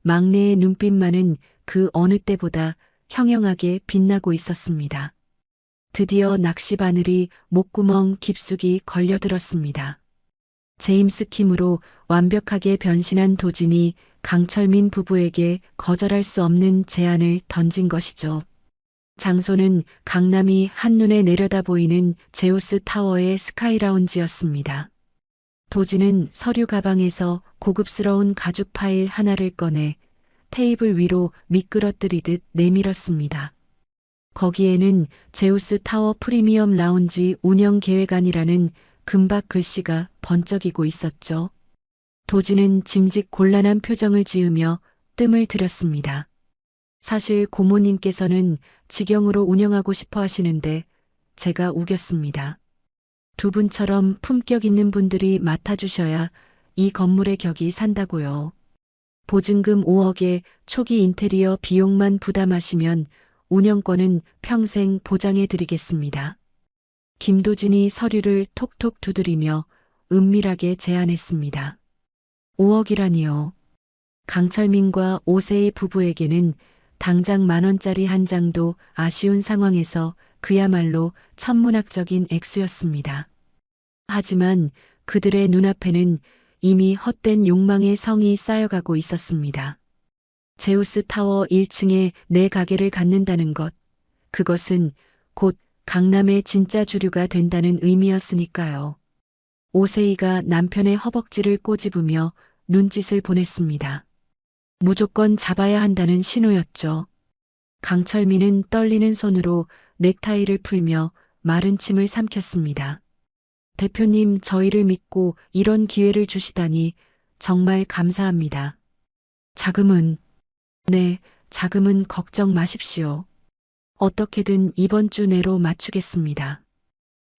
막내의 눈빛만은 그 어느 때보다 형형하게 빛나고 있었습니다. 드디어 낚시 바늘이 목구멍 깊숙이 걸려들었습니다. 제임스 킴으로 완벽하게 변신한 도진이 강철민 부부에게 거절할 수 없는 제안을 던진 것이죠. 장소는 강남이 한눈에 내려다 보이는 제우스 타워의 스카이라운지였습니다. 도진은 서류 가방에서 고급스러운 가죽 파일 하나를 꺼내 테이블 위로 미끄러뜨리듯 내밀었습니다. 거기에는 제우스 타워 프리미엄 라운지 운영 계획안이라는 금박 글씨가 번쩍이고 있었죠. 도진은 짐짓 곤란한 표정을 지으며 뜸을 들였습니다. 사실 고모님께서는 직영으로 운영하고 싶어 하시는데 제가 우겼습니다. 두 분처럼 품격 있는 분들이 맡아주셔야 이 건물의 격이 산다고요. 보증금 5억에 초기 인테리어 비용만 부담하시면 운영권은 평생 보장해 드리겠습니다. 김도진이 서류를 톡톡 두드리며 은밀하게 제안했습니다. 5억이라니요. 강철민과 오세희 부부에게는 당장 10,000원짜리 한 장도 아쉬운 상황에서 그야말로 천문학적인 액수였습니다. 하지만 그들의 눈앞에는 이미 헛된 욕망의 성이 쌓여가고 있었습니다. 제우스 타워 1층에 내 가게를 갖는다는 것, 그것은 곧 강남의 진짜 주류가 된다는 의미였으니까요. 오세희가 남편의 허벅지를 꼬집으며 눈짓을 보냈습니다. 무조건 잡아야 한다는 신호였죠. 강철민은 떨리는 손으로 넥타이를 풀며 마른 침을 삼켰습니다. 대표님, 저희를 믿고 이런 기회를 주시다니 정말 감사합니다. 자금은? 네, 자금은 걱정 마십시오. 어떻게든 이번 주 내로 맞추겠습니다.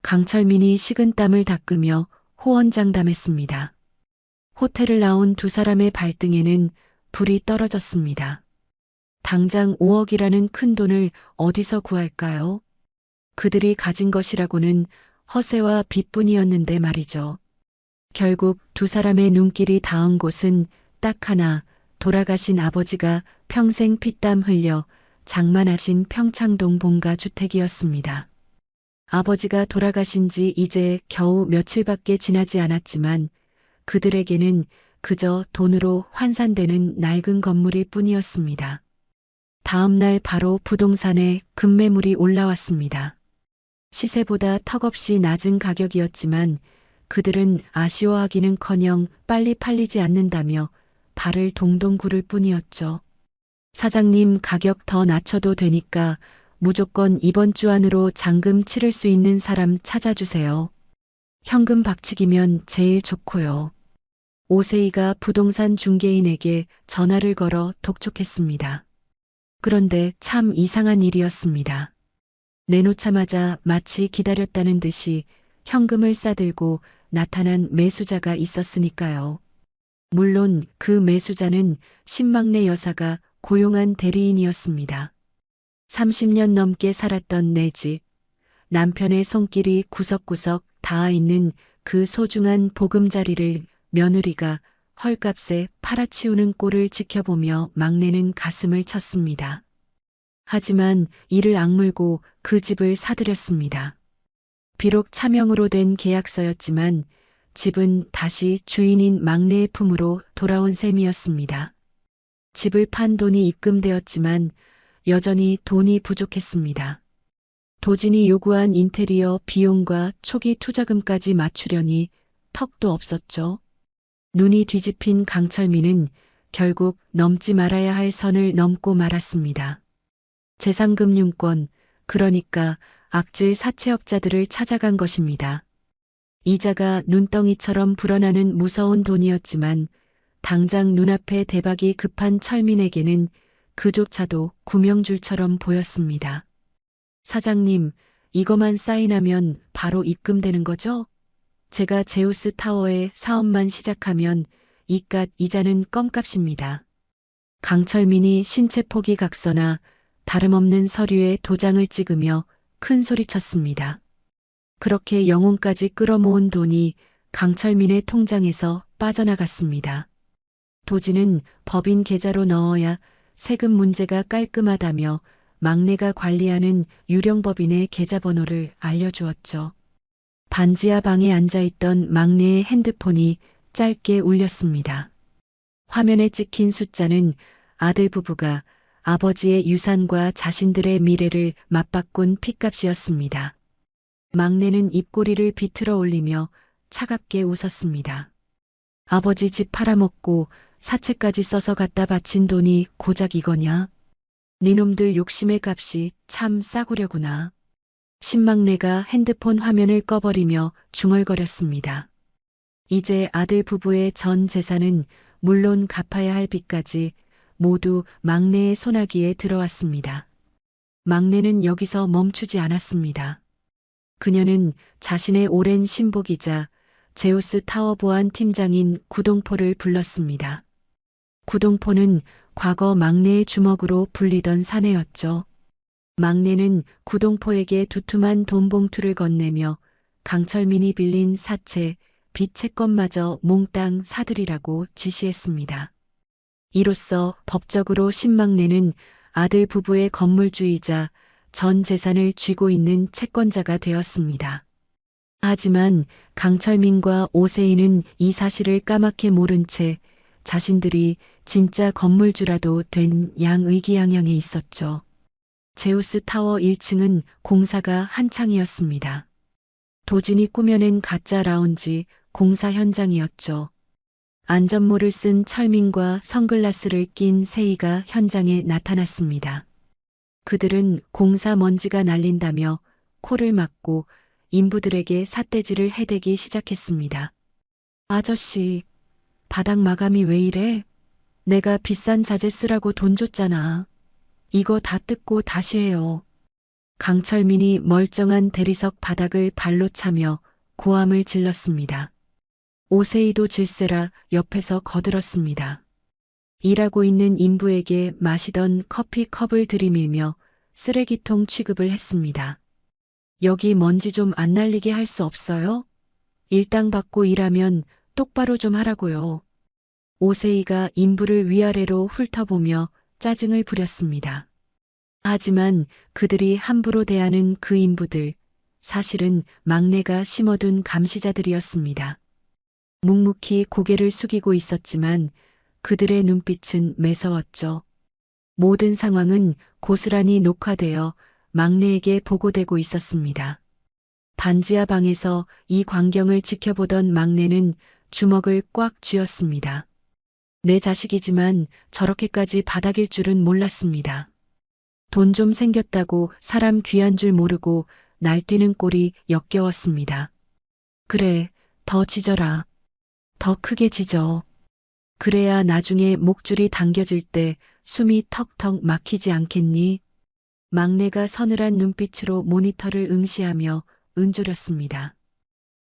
강철민이 식은땀을 닦으며 호언장담했습니다. 호텔을 나온 두 사람의 발등에는 불이 떨어졌습니다. 당장 5억이라는 큰 돈을 어디서 구할까요? 그들이 가진 것이라고는 허세와 빚뿐이었는데 말이죠. 결국 두 사람의 눈길이 닿은 곳은 딱 하나, 돌아가신 아버지가 평생 피땀 흘려 장만하신 평창동 본가 주택이었습니다. 아버지가 돌아가신 지 이제 겨우 며칠밖에 지나지 않았지만 그들에게는 그저 돈으로 환산되는 낡은 건물일 뿐이었습니다. 다음 날 바로 부동산에 급매물이 올라왔습니다. 시세보다 턱없이 낮은 가격이었지만 그들은 아쉬워하기는커녕 빨리 팔리지 않는다며 발을 동동 구를 뿐이었죠. 사장님, 가격 더 낮춰도 되니까 무조건 이번 주 안으로 잔금 치를 수 있는 사람 찾아주세요. 현금 박치기면 제일 좋고요. 오세희가 부동산 중개인에게 전화를 걸어 독촉했습니다. 그런데 참 이상한 일이었습니다. 내놓자마자 마치 기다렸다는 듯이 현금을 싸들고 나타난 매수자가 있었으니까요. 물론 그 매수자는 신막내 여사가 고용한 대리인이었습니다. 30년 넘게 살았던 내 집, 남편의 손길이 구석구석 닿아 있는 그 소중한 보금자리를 며느리가 헐값에 팔아치우는 꼴을 지켜보며 막내는 가슴을 쳤습니다. 하지만 이를 악물고 그 집을 사들였습니다. 비록 차명으로 된 계약서였지만 집은 다시 주인인 막내의 품으로 돌아온 셈이었습니다. 집을 판 돈이 입금되었지만 여전히 돈이 부족했습니다. 도진이 요구한 인테리어 비용과 초기 투자금까지 맞추려니 턱도 없었죠. 눈이 뒤집힌 강철민은 결국 넘지 말아야 할 선을 넘고 말았습니다. 재상금융권, 그러니까 악질 사채업자들을 찾아간 것입니다. 이자가 눈덩이처럼 불어나는 무서운 돈이었지만 당장 눈앞에 대박이 급한 철민에게는 그조차도 구명줄처럼 보였습니다. 사장님, 이거만 사인하면 바로 입금되는 거죠? 제가 제우스 타워에 사업만 시작하면 이깟 이자는 껌값입니다. 강철민이 신체 포기 각서나 다름없는 서류에 도장을 찍으며 큰 소리쳤습니다. 그렇게 영혼까지 끌어모은 돈이 강철민의 통장에서 빠져나갔습니다. 도진은 법인 계좌로 넣어야 세금 문제가 깔끔하다며 막내가 관리하는 유령법인의 계좌번호를 알려주었죠. 반지하 방에 앉아있던 막내의 핸드폰이 짧게 울렸습니다. 화면에 찍힌 숫자는 아들 부부가 아버지의 유산과 자신들의 미래를 맞바꾼 핏값이었습니다. 막내는 입꼬리를 비틀어 올리며 차갑게 웃었습니다. 아버지 집 팔아먹고 사채까지 써서 갖다 바친 돈이 고작 이거냐? 니놈들 욕심의 값이 참 싸구려구나. 신막내가 핸드폰 화면을 꺼버리며 중얼거렸습니다. 이제 아들 부부의 전 재산은 물론 갚아야 할 빚까지 모두 막내의 손아귀에 들어왔습니다. 막내는 여기서 멈추지 않았습니다. 그녀는 자신의 오랜 신복이자 제우스 타워 보안 팀장인 구동포를 불렀습니다. 구동포는 과거 막내의 주먹으로 불리던 사내였죠. 막내는 구동포에게 두툼한 돈 봉투를 건네며 강철민이 빌린 사채, 빚 채권마저 몽땅 사들이라고 지시했습니다. 이로써 법적으로 신막내는 아들 부부의 건물주이자 전 재산을 쥐고 있는 채권자가 되었습니다. 하지만 강철민과 오세희는 이 사실을 까맣게 모른 채 자신들이 진짜 건물주라도 된 양의기양양에 있었죠. 제우스 타워 1층은 공사가 한창이었습니다. 도진이 꾸며낸 가짜 라운지 공사 현장이었죠. 안전모를 쓴 철민과 선글라스를 낀 세희가 현장에 나타났습니다. 그들은 공사 먼지가 날린다며 코를 막고 인부들에게 삿대질을 해대기 시작했습니다. 아저씨, 바닥 마감이 왜 이래? 내가 비싼 자재 쓰라고 돈 줬잖아. 이거 다 뜯고 다시 해요. 강철민이 멀쩡한 대리석 바닥을 발로 차며 고함을 질렀습니다. 오세희도 질세라 옆에서 거들었습니다. 일하고 있는 인부에게 마시던 커피 컵을 들이밀며 쓰레기통 취급을 했습니다. 여기 먼지 좀 안 날리게 할 수 없어요? 일당 받고 일하면 똑바로 좀 하라고요. 오세희가 인부를 위아래로 훑어보며 짜증을 부렸습니다. 하지만 그들이 함부로 대하는 그 인부들, 사실은 막내가 심어둔 감시자들이었습니다. 묵묵히 고개를 숙이고 있었지만 그들의 눈빛은 매서웠죠. 모든 상황은 고스란히 녹화되어 막내에게 보고되고 있었습니다. 반지하 방에서 이 광경을 지켜보던 막내는 주먹을 꽉 쥐었습니다. 내 자식이지만 저렇게까지 바닥일 줄은 몰랐습니다. 돈 좀 생겼다고 사람 귀한 줄 모르고 날뛰는 꼴이 역겨웠습니다. 그래, 더 짖어라. 더 크게 짖어. 그래야 나중에 목줄이 당겨질 때 숨이 턱턱 막히지 않겠니? 막내가 서늘한 눈빛으로 모니터를 응시하며 은조렸습니다.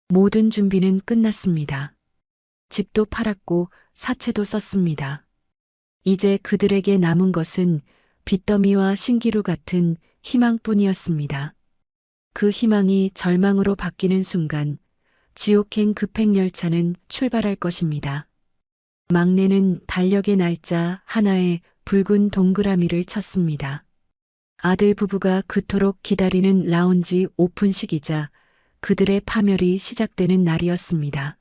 모든 준비는 끝났습니다. 집도 팔았고 사채도 썼습니다. 이제 그들에게 남은 것은 빚더미와 신기루 같은 희망뿐이었습니다. 그 희망이 절망으로 바뀌는 순간 지옥행 급행열차는 출발할 것입니다. 막내는 달력의 날짜 하나에 붉은 동그라미를 쳤습니다. 아들 부부가 그토록 기다리는 라운지 오픈식이자 그들의 파멸이 시작되는 날이었습니다.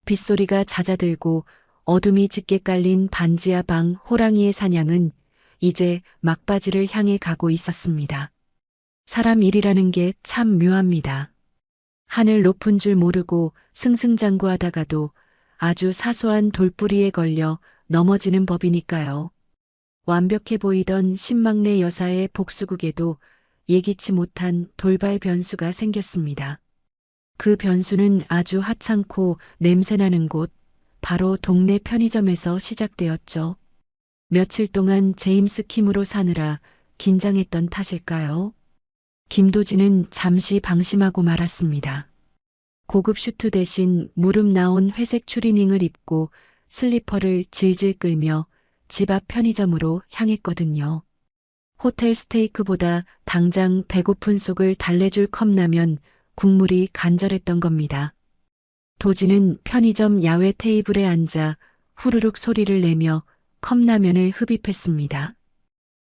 빗소리가 잦아들고 어둠이 짙게 깔린 반지하 방 호랑이의 사냥은 이제 막바지를 향해 가고 있었습니다. 사람 일이라는 게 참 묘합니다. 하늘 높은 줄 모르고 승승장구하다가도 아주 사소한 돌부리에 걸려 넘어지는 법이니까요. 완벽해 보이던 신막내 여사의 복수국에도 예기치 못한 돌발 변수가 생겼습니다. 그 변수는 아주 하찮고 냄새나는 곳, 바로 동네 편의점에서 시작되었죠. 며칠 동안 제임스 킴으로 사느라 긴장했던 탓일까요? 김도진은 잠시 방심하고 말았습니다. 고급 슈트 대신 무릎 나온 회색 추리닝을 입고 슬리퍼를 질질 끌며 집 앞 편의점으로 향했거든요. 호텔 스테이크보다 당장 배고픈 속을 달래줄 컵라면 국물이 간절했던 겁니다. 도진은 편의점 야외 테이블에 앉아 후루룩 소리를 내며 컵라면을 흡입했습니다.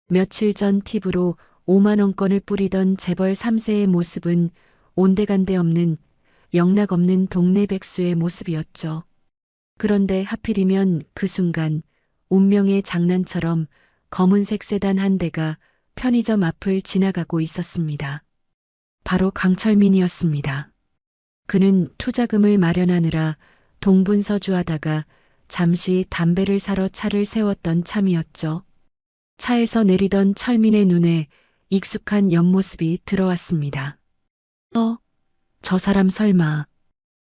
며칠 전 팁으로 5만 원권을 뿌리던 재벌 3세의 모습은 온데간데 없는 영락없는 동네 백수의 모습이었죠. 그런데 하필이면 그 순간 운명의 장난처럼 검은색 세단 한 대가 편의점 앞을 지나가고 있었습니다. 바로 강철민이었습니다. 그는 투자금을 마련하느라 동분서주하다가 잠시 담배를 사러 차를 세웠던 참이었죠. 차에서 내리던 철민의 눈에 익숙한 옆모습이 들어왔습니다. 저 사람 설마.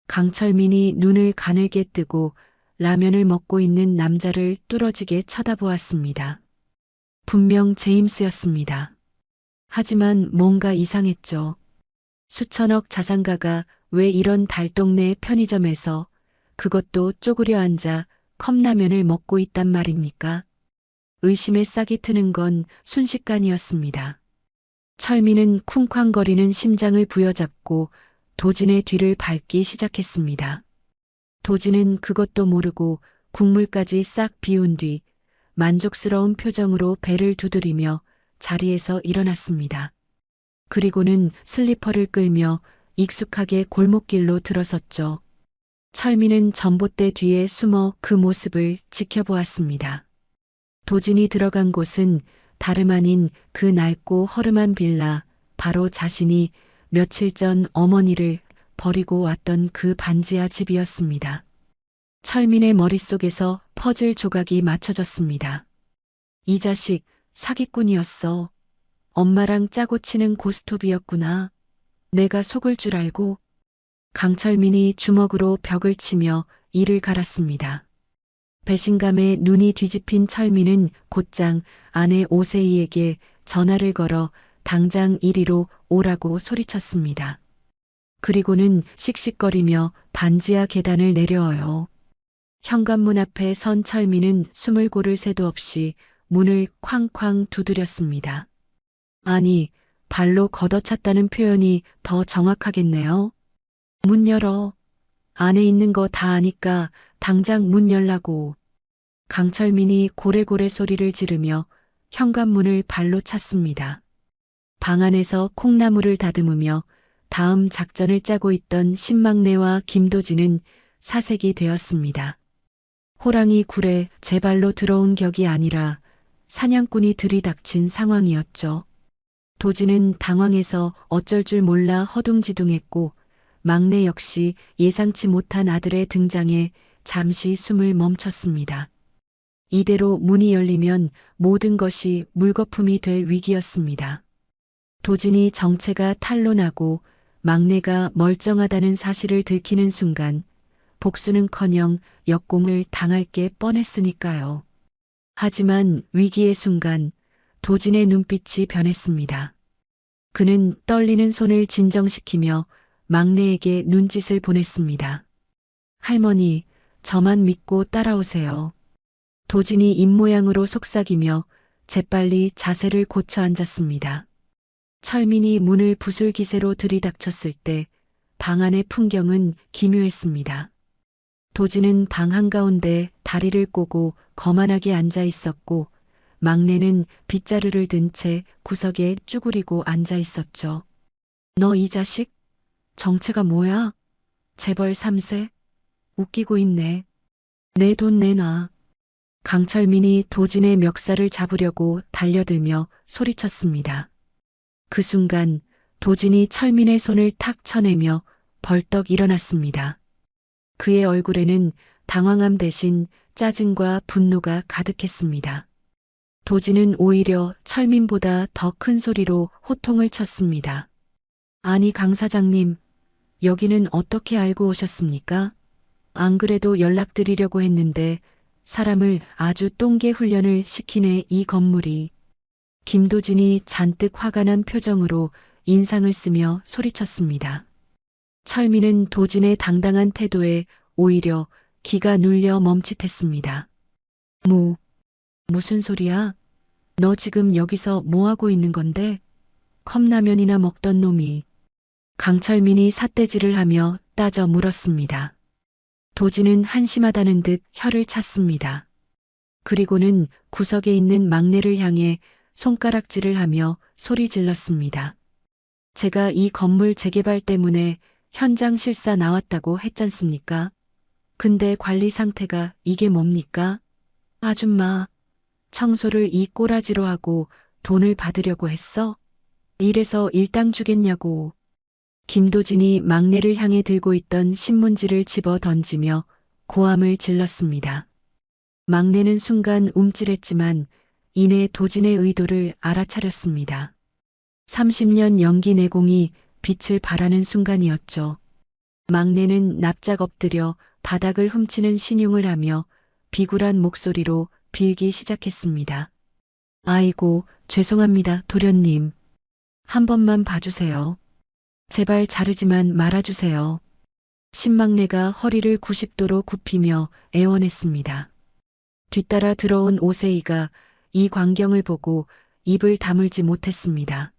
강철민이 눈을 가늘게 뜨고 라면을 먹고 있는 남자를 뚫어지게 쳐다보았습니다. 분명 제임스였습니다. 하지만 뭔가 이상했죠. 수천억 자산가가 왜 이런 달동네 편의점에서 그것도 쪼그려 앉아 컵라면을 먹고 있단 말입니까? 의심의 싹이 트는 건 순식간이었습니다. 철민은 쿵쾅거리는 심장을 부여잡고 도진의 뒤를 밟기 시작했습니다. 도진은 그것도 모르고 국물까지 싹 비운 뒤 만족스러운 표정으로 배를 두드리며 자리에서 일어났습니다. 그리고는 슬리퍼를 끌며 익숙하게 골목길로 들어섰죠. 철민은 전봇대 뒤에 숨어 그 모습을 지켜보았습니다. 도진이 들어간 곳은 다름 아닌 그 낡고 허름한 빌라, 바로 자신이 며칠 전 어머니를 버리고 왔던 그 반지하 집이었습니다. 철민의 머릿속에서 퍼즐 조각이 맞춰졌습니다. 이 자식 사기꾼이었어. 엄마랑 짜고 치는 고스톱이었구나. 내가 속을 줄 알고. 강철민이 주먹으로 벽을 치며 이를 갈았습니다. 배신감에 눈이 뒤집힌 철민은 곧장 아내 오세희에게 전화를 걸어 당장 이리로 오라고 소리쳤습니다. 그리고는 씩씩거리며 반지하 계단을 내려와요. 현관문 앞에 선 철민은 숨을 고를 새도 없이 문을 쾅쾅 두드렸습니다. 아니, 발로 걷어찼다는 표현이 더 정확하겠네요. 문 열어. 안에 있는 거 다 아니까 당장 문 열라고. 강철민이 고래고래 소리를 지르며 현관문을 발로 찼습니다. 방 안에서 콩나물을 다듬으며 다음 작전을 짜고 있던 신막내와 김도진은 사색이 되었습니다. 호랑이 굴에 제 발로 들어온 격이 아니라 사냥꾼이 들이닥친 상황이었죠. 도진은 당황해서 어쩔 줄 몰라 허둥지둥했고 막내 역시 예상치 못한 아들의 등장에 잠시 숨을 멈췄습니다. 이대로 문이 열리면 모든 것이 물거품이 될 위기였습니다. 도진이 정체가 탄로나고 막내가 멀쩡하다는 사실을 들키는 순간 복수는커녕 역공을 당할 게 뻔했으니까요. 하지만 위기의 순간 도진의 눈빛이 변했습니다. 그는 떨리는 손을 진정시키며 막내에게 눈짓을 보냈습니다. 할머니, 저만 믿고 따라오세요. 도진이 입모양으로 속삭이며 재빨리 자세를 고쳐 앉았습니다. 철민이 문을 부술기세로 들이닥쳤을 때 방 안의 풍경은 기묘했습니다. 도진은 방 한가운데 다리를 꼬고 거만하게 앉아 있었고 막내는 빗자루를 든 채 구석에 쭈그리고 앉아 있었죠. 너 이 자식? 정체가 뭐야? 재벌 3세? 웃기고 있네. 내 돈 내놔. 강철민이 도진의 멱살을 잡으려고 달려들며 소리쳤습니다. 그 순간 도진이 철민의 손을 탁 쳐내며 벌떡 일어났습니다. 그의 얼굴에는 당황함 대신 짜증과 분노가 가득했습니다. 도진은 오히려 철민보다 더 큰 소리로 호통을 쳤습니다. 아니 강 사장님, 여기는 어떻게 알고 오셨습니까? 안 그래도 연락드리려고 했는데 사람을 아주 똥개 훈련을 시키네 이 건물이. 김도진이 잔뜩 화가 난 표정으로 인상을 쓰며 소리쳤습니다. 철민은 도진의 당당한 태도에 오히려 기가 눌려 멈칫했습니다. 무슨 소리야? 너 지금 여기서 뭐하고 있는 건데? 컵라면이나 먹던 놈이. 강철민이 삿대질을 하며 따져 물었습니다. 도진은 한심하다는 듯 혀를 찼습니다. 그리고는 구석에 있는 막내를 향해 손가락질을 하며 소리 질렀습니다. 제가 이 건물 재개발 때문에 현장 실사 나왔다고 했잖습니까? 근데 관리 상태가 이게 뭡니까? 아줌마, 청소를 이 꼬라지로 하고 돈을 받으려고 했어? 이래서 일당 주겠냐고. 김도진이 막내를 향해 들고 있던 신문지를 집어 던지며 고함을 질렀습니다. 막내는 순간 움찔했지만 이내 도진의 의도를 알아차렸습니다. 30년 연기 내공이 빛을 발하는 순간이었죠. 막내는 납작 엎드려 바닥을 훔치는 신용을 하며 비굴한 목소리로 빌기 시작했습니다. 아이고, 죄송합니다, 도련님. 한 번만 봐주세요. 제발 자르지만 말아주세요. 신막내가 허리를 90도로 굽히며 애원했습니다. 뒤따라 들어온 오세이가 이 광경을 보고 입을 다물지 못했습니다.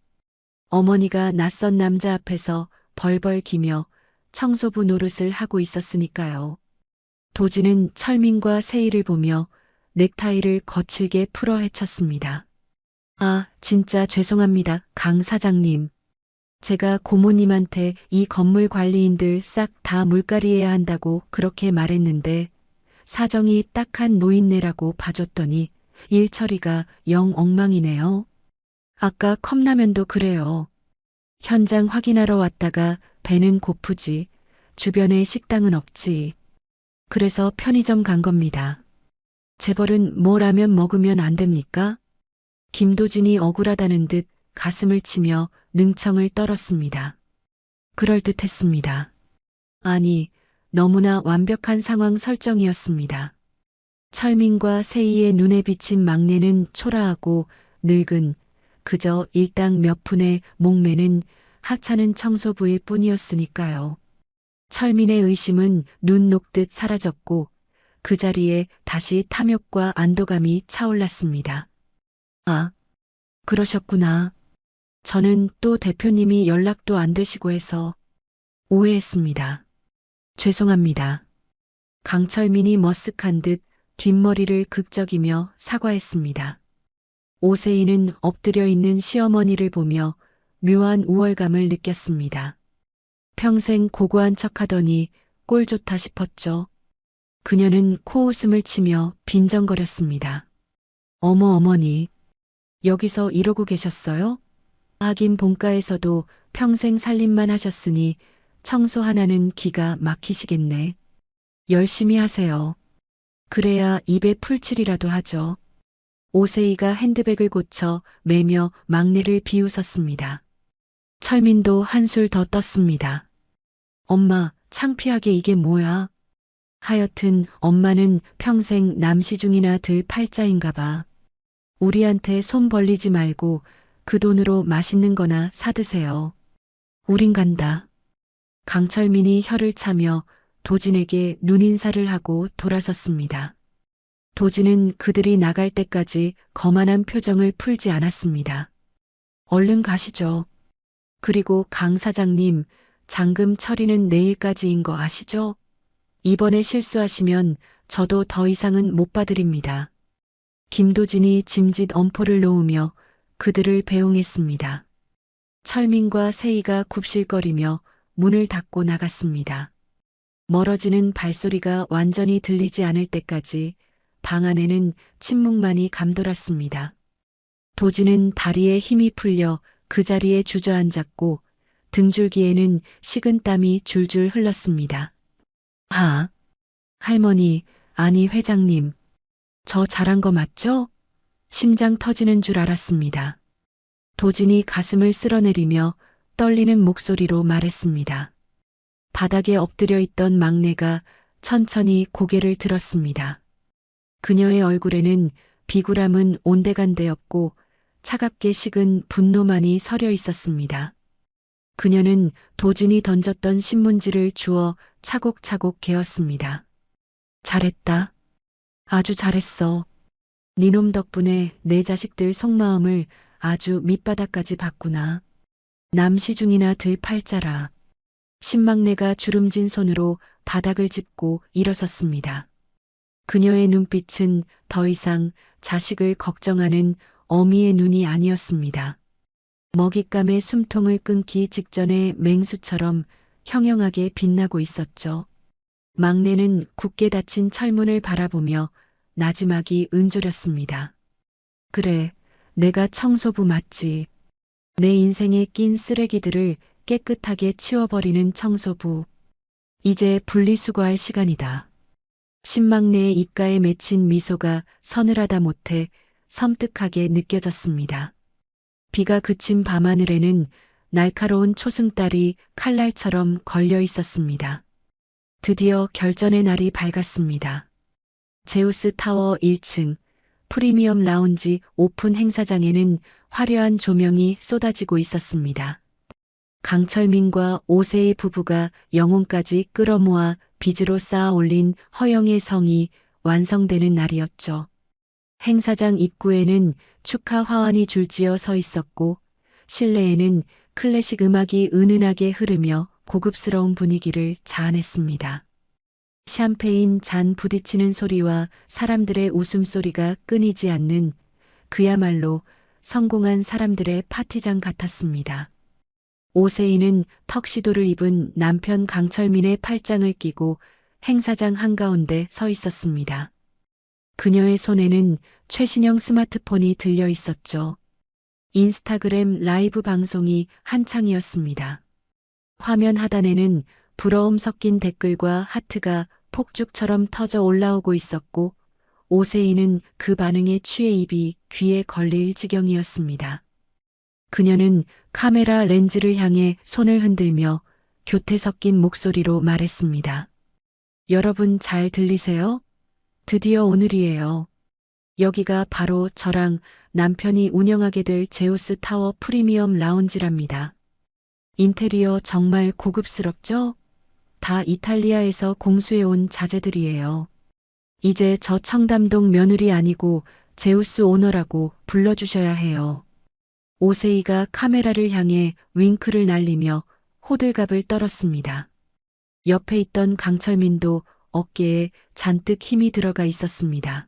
어머니가 낯선 남자 앞에서 벌벌 기며 청소부 노릇을 하고 있었으니까요. 도진은 철민과 세희를 보며 넥타이를 거칠게 풀어 헤쳤습니다. 아, 진짜 죄송합니다, 강 사장님. 제가 고모님한테 이 건물 관리인들 싹 다 물갈이해야 한다고 그렇게 말했는데 사정이 딱한 노인네라고 봐줬더니 일 처리가 영 엉망이네요. 아까 컵라면도 그래요. 현장 확인하러 왔다가 배는 고프지. 주변에 식당은 없지. 그래서 편의점 간 겁니다. 재벌은 뭐 라면 먹으면 안 됩니까? 김도진이 억울하다는 듯 가슴을 치며 능청을 떨었습니다. 그럴듯했습니다. 아니, 너무나 완벽한 상황 설정이었습니다. 철민과 세희의 눈에 비친 막내는 초라하고 늙은 그저 일당 몇 푼의 목매는 하찮은 청소부일 뿐이었으니까요. 철민의 의심은 눈 녹듯 사라졌고 그 자리에 다시 탐욕과 안도감이 차올랐습니다. 아, 그러셨구나. 저는 또 대표님이 연락도 안 되시고 해서 오해했습니다. 죄송합니다. 강철민이 머쓱한 듯 뒷머리를 극적이며 사과했습니다. 오세희는 엎드려 있는 시어머니를 보며 묘한 우월감을 느꼈습니다. 평생 고고한 척하더니 꼴 좋다 싶었죠. 그녀는 코웃음을 치며 빈정거렸습니다. 어머 어머니, 여기서 이러고 계셨어요? 하긴 본가에서도 평생 살림만 하셨으니 청소 하나는 기가 막히시겠네. 열심히 하세요. 그래야 입에 풀칠이라도 하죠. 오세희가 핸드백을 고쳐 매며 막내를 비웃었습니다. 철민도 한술 더 떴습니다. 엄마, 창피하게 이게 뭐야? 하여튼 엄마는 평생 남시중이나 들 팔자인가 봐. 우리한테 손 벌리지 말고 그 돈으로 맛있는 거나 사드세요. 우린 간다. 강철민이 혀를 차며 도진에게 눈인사를 하고 돌아섰습니다. 도진은 그들이 나갈 때까지 거만한 표정을 풀지 않았습니다. 얼른 가시죠. 그리고 강 사장님, 잔금 처리는 내일까지인 거 아시죠? 이번에 실수하시면 저도 더 이상은 못 봐드립니다. 김도진이 짐짓 엄포를 놓으며 그들을 배웅했습니다. 철민과 세희가 굽실거리며 문을 닫고 나갔습니다. 멀어지는 발소리가 완전히 들리지 않을 때까지 방 안에는 침묵만이 감돌았습니다. 도진은 다리에 힘이 풀려 그 자리에 주저앉았고 등줄기에는 식은땀이 줄줄 흘렀습니다. 할머니, 아니 회장님, 저 잘한 거 맞죠? 심장 터지는 줄 알았습니다. 도진이 가슴을 쓸어내리며 떨리는 목소리로 말했습니다. 바닥에 엎드려 있던 막내가 천천히 고개를 들었습니다. 그녀의 얼굴에는 비굴함은 온데간데 없고 차갑게 식은 분노만이 서려 있었습니다. 그녀는 도진이 던졌던 신문지를 주워 차곡차곡 개었습니다. 잘했다. 아주 잘했어. 니놈 덕분에 내 자식들 속마음을 아주 밑바닥까지 봤구나. 남시중이나 들 팔자라. 신막내가 주름진 손으로 바닥을 짚고 일어섰습니다. 그녀의 눈빛은 더 이상 자식을 걱정하는 어미의 눈이 아니었습니다. 먹잇감의 숨통을 끊기 직전의 맹수처럼 형형하게 빛나고 있었죠. 막내는 굳게 닫힌 철문을 바라보며 나지막이 은조렸습니다. 그래, 내가 청소부 맞지. 내 인생에 낀 쓰레기들을 깨끗하게 치워버리는 청소부. 이제 분리수거할 시간이다. 신막내의 입가에 맺힌 미소가 서늘하다 못해 섬뜩하게 느껴졌습니다. 비가 그친 밤하늘에는 날카로운 초승달이 칼날처럼 걸려 있었습니다. 드디어 결전의 날이 밝았습니다. 제우스 타워 1층 프리미엄 라운지 오픈 행사장에는 화려한 조명이 쏟아지고 있었습니다. 강철민과 오세희 부부가 영혼까지 끌어모아 빚으로 쌓아 올린 허영의 성이 완성되는 날이었죠. 행사장 입구에는 축하 화환이 줄지어 서 있었고 실내에는 클래식 음악이 은은하게 흐르며 고급스러운 분위기를 자아냈습니다. 샴페인 잔 부딪히는 소리와 사람들의 웃음소리가 끊이지 않는 그야말로 성공한 사람들의 파티장 같았습니다. 오세희는 턱시도를 입은 남편 강철민의 팔짱을 끼고 행사장 한가운데 서 있었습니다. 그녀의 손에는 최신형 스마트폰이 들려 있었죠. 인스타그램 라이브 방송이 한창이었습니다. 화면 하단에는 부러움 섞인 댓글과 하트가 폭죽처럼 터져 올라오고 있었고 오세희는 그 반응에 취해 입이 귀에 걸릴 지경이었습니다. 그녀는 카메라 렌즈를 향해 손을 흔들며 교태 섞인 목소리로 말했습니다. 여러분 잘 들리세요? 드디어 오늘이에요. 여기가 바로 저랑 남편이 운영하게 될 제우스 타워 프리미엄 라운지랍니다. 인테리어 정말 고급스럽죠? 다 이탈리아에서 공수해온 자재들이에요. 이제 저 청담동 며느리 아니고 제우스 오너라고 불러주셔야 해요. 오세희가 카메라를 향해 윙크를 날리며 호들갑을 떨었습니다. 옆에 있던 강철민도 어깨에 잔뜩 힘이 들어가 있었습니다.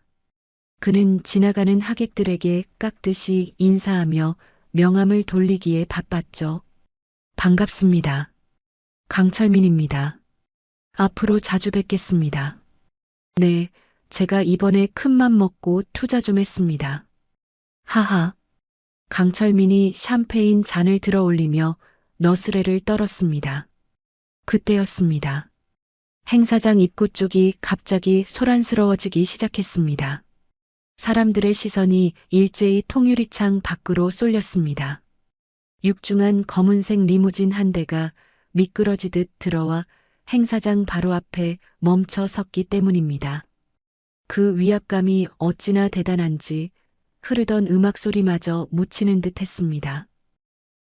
그는 지나가는 하객들에게 깍듯이 인사하며 명함을 돌리기에 바빴죠. 반갑습니다. 강철민입니다. 앞으로 자주 뵙겠습니다. 네, 제가 이번에 큰맘 먹고 투자 좀 했습니다. 하하. 강철민이 샴페인 잔을 들어 올리며 너스레를 떨었습니다. 그때였습니다. 행사장 입구 쪽이 갑자기 소란스러워지기 시작했습니다. 사람들의 시선이 일제히 통유리창 밖으로 쏠렸습니다. 육중한 검은색 리무진 한 대가 미끄러지듯 들어와 행사장 바로 앞에 멈춰 섰기 때문입니다. 그 위압감이 어찌나 대단한지 흐르던 음악 소리마저 묻히는 듯 했습니다.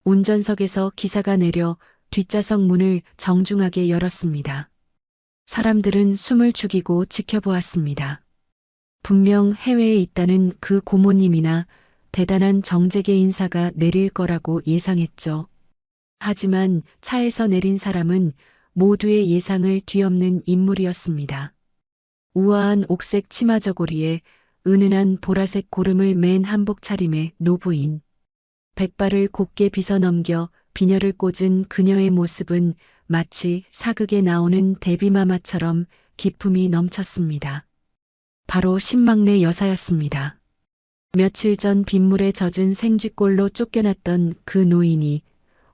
운전석에서 기사가 내려 뒷좌석 문을 정중하게 열었습니다. 사람들은 숨을 죽이고 지켜보았습니다. 분명 해외에 있다는 그 고모님이나 대단한 정재계 인사가 내릴 거라고 예상했죠. 하지만 차에서 내린 사람은 모두의 예상을 뒤엎는 인물이었습니다. 우아한 옥색 치마 저고리에 은은한 보라색 고름을 맨 한복 차림의 노부인. 백발을 곱게 빗어 넘겨 비녀를 꽂은 그녀의 모습은 마치 사극에 나오는 데뷔마마처럼 기품이 넘쳤습니다. 바로 신망래 여사였습니다. 며칠 전 빗물에 젖은 생쥐꼴로 쫓겨났던 그 노인이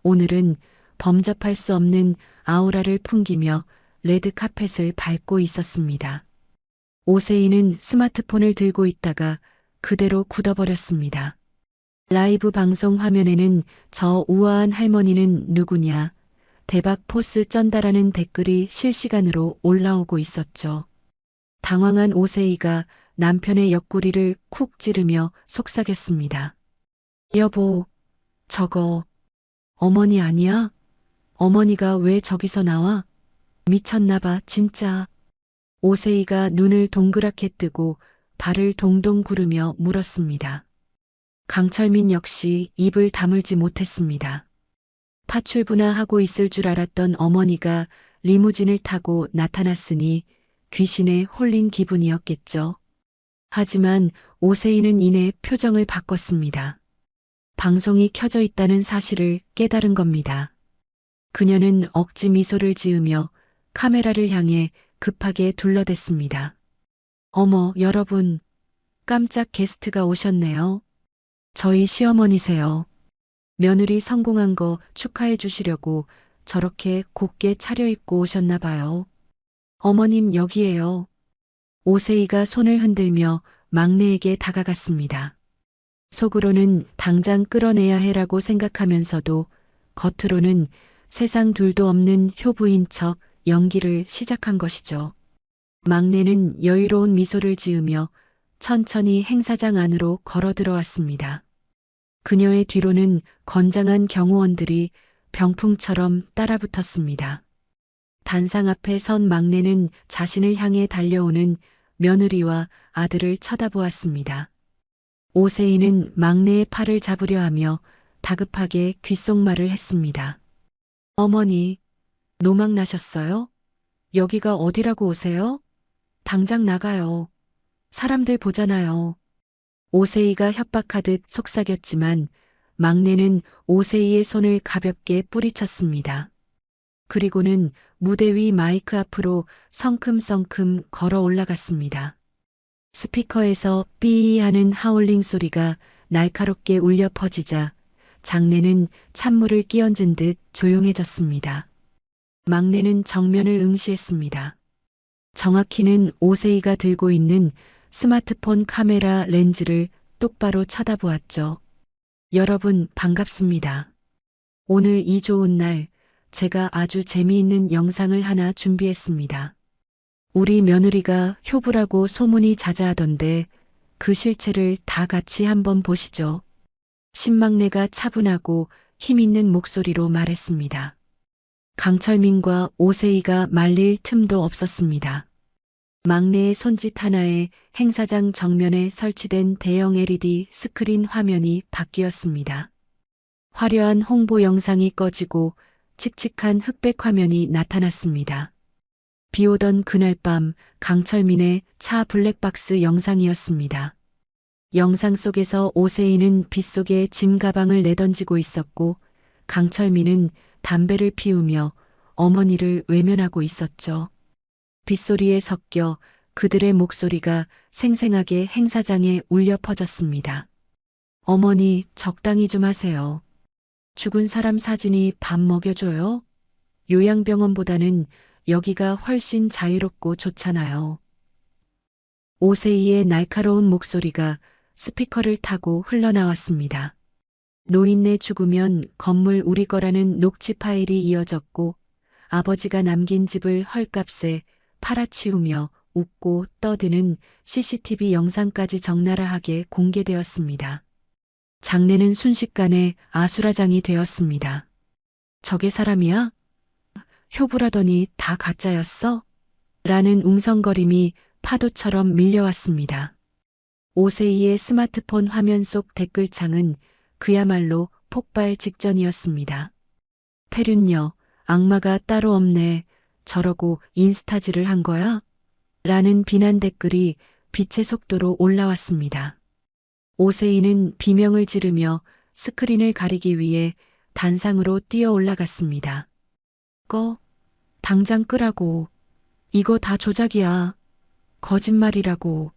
오늘은 범접할 수 없는 아우라를 풍기며 레드카펫을 밟고 있었습니다. 오세희는 스마트폰을 들고 있다가 그대로 굳어버렸습니다. 라이브 방송 화면에는 저 우아한 할머니는 누구냐, 대박 포스 쩐다라는 댓글이 실시간으로 올라오고 있었죠. 당황한 오세희가 남편의 옆구리를 쿡 찌르며 속삭였습니다. 여보, 저거 어머니 아니야? 어머니가 왜 저기서 나와? 미쳤나봐, 진짜. 오세희가 눈을 동그랗게 뜨고 발을 동동 구르며 물었습니다. 강철민 역시 입을 다물지 못했습니다. 파출부나 하고 있을 줄 알았던 어머니가 리무진을 타고 나타났으니 귀신에 홀린 기분이었겠죠. 하지만 오세희는 이내 표정을 바꿨습니다. 방송이 켜져 있다는 사실을 깨달은 겁니다. 그녀는 억지 미소를 지으며 카메라를 향해 급하게 둘러댔습니다. 어머, 여러분, 깜짝 게스트가 오셨네요. 저희 시어머니세요. 며느리 성공한 거 축하해 주시려고 저렇게 곱게 차려입고 오셨나 봐요. 어머님 여기에요. 오세희가 손을 흔들며 막내에게 다가갔습니다. 속으로는 당장 끌어내야 해라고 생각하면서도 겉으로는 세상 둘도 없는 효부인 척 연기를 시작한 것이죠. 막내는 여유로운 미소를 지으며 천천히 행사장 안으로 걸어 들어왔습니다. 그녀의 뒤로는 건장한 경호원들이 병풍처럼 따라붙었습니다. 단상 앞에 선 막내는 자신을 향해 달려오는 며느리와 아들을 쳐다보았습니다. 오세희는 막내의 팔을 잡으려 하며 다급하게 귓속말을 했습니다. 어머니, 노막 나셨어요? 여기가 어디라고 오세요? 당장 나가요. 사람들 보잖아요. 오세희가 협박하듯 속삭였지만 막내는 오세희의 손을 가볍게 뿌리쳤습니다. 그리고는 무대 위 마이크 앞으로 성큼성큼 걸어 올라갔습니다. 스피커에서 삐이 하는 하울링 소리가 날카롭게 울려 퍼지자 장내는 찬물을 끼얹은 듯 조용해졌습니다. 막내는 정면을 응시했습니다. 정확히는 오세희가 들고 있는 스마트폰 카메라 렌즈를 똑바로 쳐다보았죠. 여러분 반갑습니다. 오늘 이 좋은 날 제가 아주 재미있는 영상을 하나 준비했습니다. 우리 며느리가 효부라고 소문이 자자하던데 그 실체를 다 같이 한번 보시죠. 신막내가 차분하고 힘있는 목소리로 말했습니다. 강철민과 오세희가 말릴 틈도 없었습니다. 막내의 손짓 하나에 행사장 정면에 설치된 대형 LED 스크린 화면이 바뀌었습니다. 화려한 홍보 영상이 꺼지고 칙칙한 흑백 화면이 나타났습니다. 비 오던 그날 밤 강철민의 차 블랙박스 영상이었습니다. 영상 속에서 오세희는 빗속에 짐 가방을 내던지고 있었고 강철민은 담배를 피우며 어머니를 외면하고 있었죠. 빗소리에 섞여 그들의 목소리가 생생하게 행사장에 울려 퍼졌습니다. 어머니, 적당히 좀 하세요. 죽은 사람 사진이 밥 먹여줘요? 요양병원보다는 여기가 훨씬 자유롭고 좋잖아요. 오세희의 날카로운 목소리가 스피커를 타고 흘러나왔습니다. 노인네 죽으면 건물 우리 거라는 녹취 파일이 이어졌고 아버지가 남긴 집을 헐값에 팔아치우며 웃고 떠드는 CCTV 영상까지 적나라하게 공개되었습니다. 장례는 순식간에 아수라장이 되었습니다. 저게 사람이야? 효부라더니 다 가짜였어? 라는 웅성거림이 파도처럼 밀려왔습니다. 오세이의 스마트폰 화면 속 댓글창은 그야말로 폭발 직전이었습니다. 페륜녀, 악마가 따로 없네. 저러고 인스타질을 한 거야? 라는 비난 댓글이 빛의 속도로 올라왔습니다. 오세이는 비명을 지르며 스크린을 가리기 위해 단상으로 뛰어 올라갔습니다. 당장 끄라고. 이거 다 조작이야. 거짓말이라고.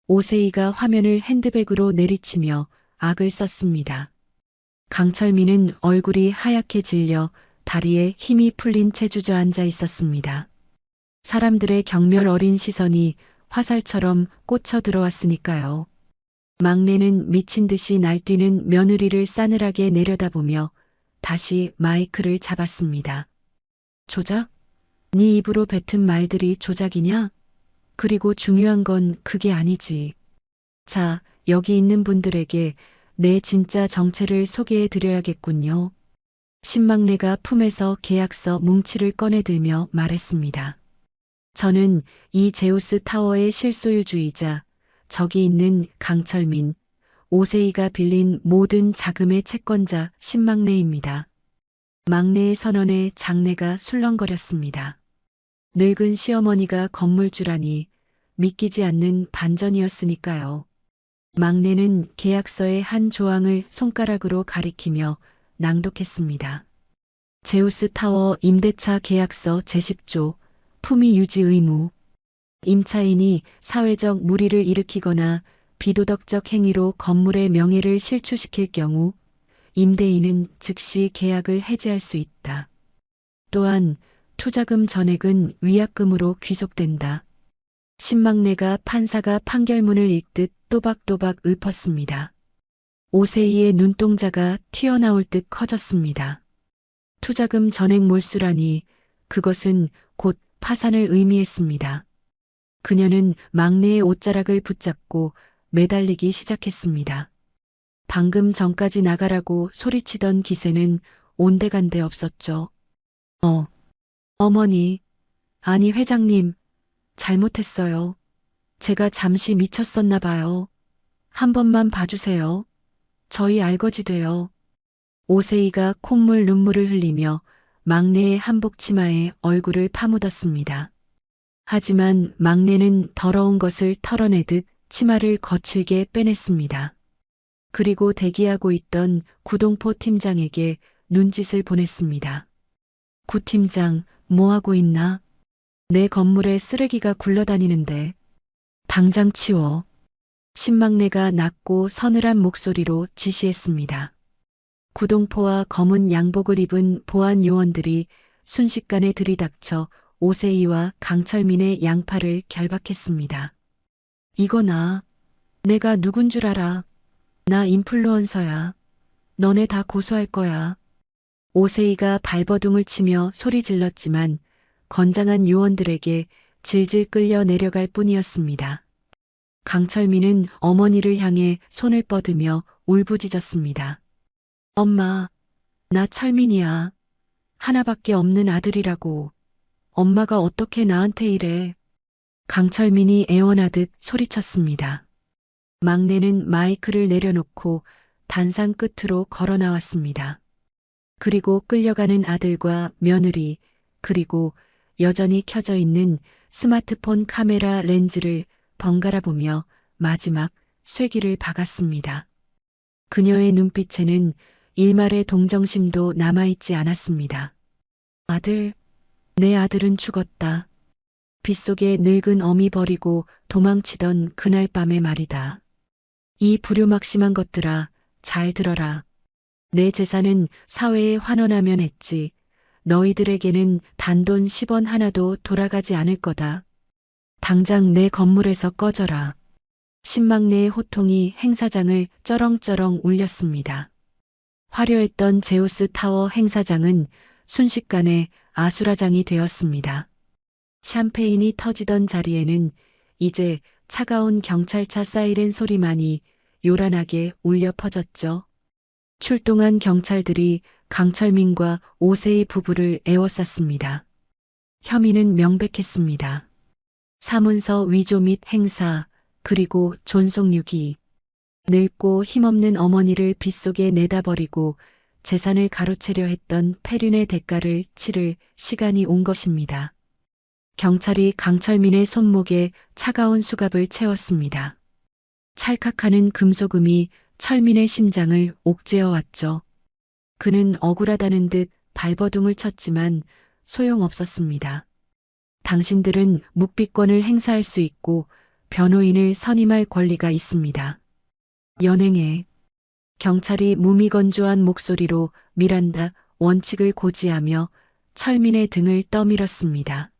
오세이가 화면을 핸드백으로 내리치며 악을 썼습니다. 강철민은 얼굴이 하얗게 질려 다리에 힘이 풀린 채 주저앉아 있었습니다. 사람들의 경멸 어린 시선이 화살처럼 꽂혀 들어왔으니까요. 막내는 미친 듯이 날뛰는 며느리를 싸늘하게 내려다보며 다시 마이크를 잡았습니다. 조작? 네 입으로 뱉은 말들이 조작이냐? 그리고 중요한 건 그게 아니지. 자, 여기 있는 분들에게 내 진짜 정체를 소개해 드려야겠군요. 신막내가 품에서 계약서 뭉치를 꺼내들며 말했습니다. 저는 이 제우스 타워의 실소유주이자 저기 있는 강철민, 오세이가 빌린 모든 자금의 채권자 신막내입니다. 막내의 선언에 장내가 술렁거렸습니다. 늙은 시어머니가 건물주라니 믿기지 않는 반전이었으니까요. 막내는 계약서의 한 조항을 손가락으로 가리키며 낭독했습니다. 제우스 타워 임대차 계약서 제10조 품위 유지 의무. 임차인이 사회적 물의를 일으키거나 비도덕적 행위로 건물의 명예를 실추시킬 경우 임대인은 즉시 계약을 해지할 수 있다. 또한 투자금 전액은 위약금으로 귀속된다. 신막내가 판사가 판결문을 읽듯 또박또박 읊었습니다. 오세이의 눈동자가 튀어나올 듯 커졌습니다. 투자금 전액 몰수라니 그것은 곧 파산을 의미했습니다. 그녀는 막내의 옷자락을 붙잡고 매달리기 시작했습니다. 방금 전까지 나가라고 소리치던 기세는 온데간데 없었죠. 어머니, 아니 회장님, 잘못했어요. 제가 잠시 미쳤었나 봐요. 한 번만 봐주세요. 저희 알거지 돼요. 오세이가 콧물 눈물을 흘리며 막내의 한복 치마에 얼굴을 파묻었습니다. 하지만 막내는 더러운 것을 털어내듯 치마를 거칠게 빼냈습니다. 그리고 대기하고 있던 구동포 팀장에게 눈짓을 보냈습니다. 구 팀장, 뭐하고 있나? 내 건물에 쓰레기가 굴러다니는데. 당장 치워. 신막내가 낮고 서늘한 목소리로 지시했습니다. 구동포와 검은 양복을 입은 보안 요원들이 순식간에 들이닥쳐 오세이와 강철민의 양팔을 결박했습니다. 이거 내가 누군 줄 알아. 나 인플루언서야. 너네 다 고소할 거야. 오세이가 발버둥을 치며 소리 질렀지만 건장한 요원들에게 질질 끌려 내려갈 뿐이었습니다. 강철민은 어머니를 향해 손을 뻗으며 울부짖었습니다. 엄마, 나 철민이야. 하나밖에 없는 아들이라고. 엄마가 어떻게 나한테 이래. 강철민이 애원하듯 소리쳤습니다. 막내는 마이크를 내려놓고 단상 끝으로 걸어 나왔습니다. 그리고 끌려가는 아들과 며느리, 그리고 여전히 켜져 있는 스마트폰 카메라 렌즈를 번갈아 보며 마지막 쐐기를 박았습니다. 그녀의 눈빛에는 일말의 동정심도 남아있지 않았습니다. 아들, 내 아들은 죽었다. 빗속에 늙은 어미 버리고 도망치던 그날 밤의 말이다. 이 불효막심한 것들아, 잘 들어라. 내 재산은 사회에 환원하면 했지. 너희들에게는 단돈 10원 하나도 돌아가지 않을 거다. 당장 내 건물에서 꺼져라. 신막내의 호통이 행사장을 쩌렁쩌렁 울렸습니다. 화려했던 제우스 타워 행사장은 순식간에 아수라장이 되었습니다. 샴페인이 터지던 자리에는 이제 차가운 경찰차 사이렌 소리만이 요란하게 울려 퍼졌죠. 출동한 경찰들이 강철민과 오세이 부부를 에워쌌습니다. 혐의는 명백했습니다. 사문서 위조 및 행사, 그리고 존속유기. 늙고 힘없는 어머니를 빗속에 내다버리고 재산을 가로채려 했던 폐륜의 대가를 치를 시간이 온 것입니다. 경찰이 강철민의 손목에 차가운 수갑을 채웠습니다. 찰칵하는 금속음이 철민의 심장을 옥죄어 왔죠. 그는 억울하다는 듯 발버둥을 쳤지만 소용없었습니다. 당신들은 묵비권을 행사할 수 있고 변호인을 선임할 권리가 있습니다. 연행해. 경찰이 무미건조한 목소리로 미란다 원칙을 고지하며 철민의 등을 떠밀었습니다.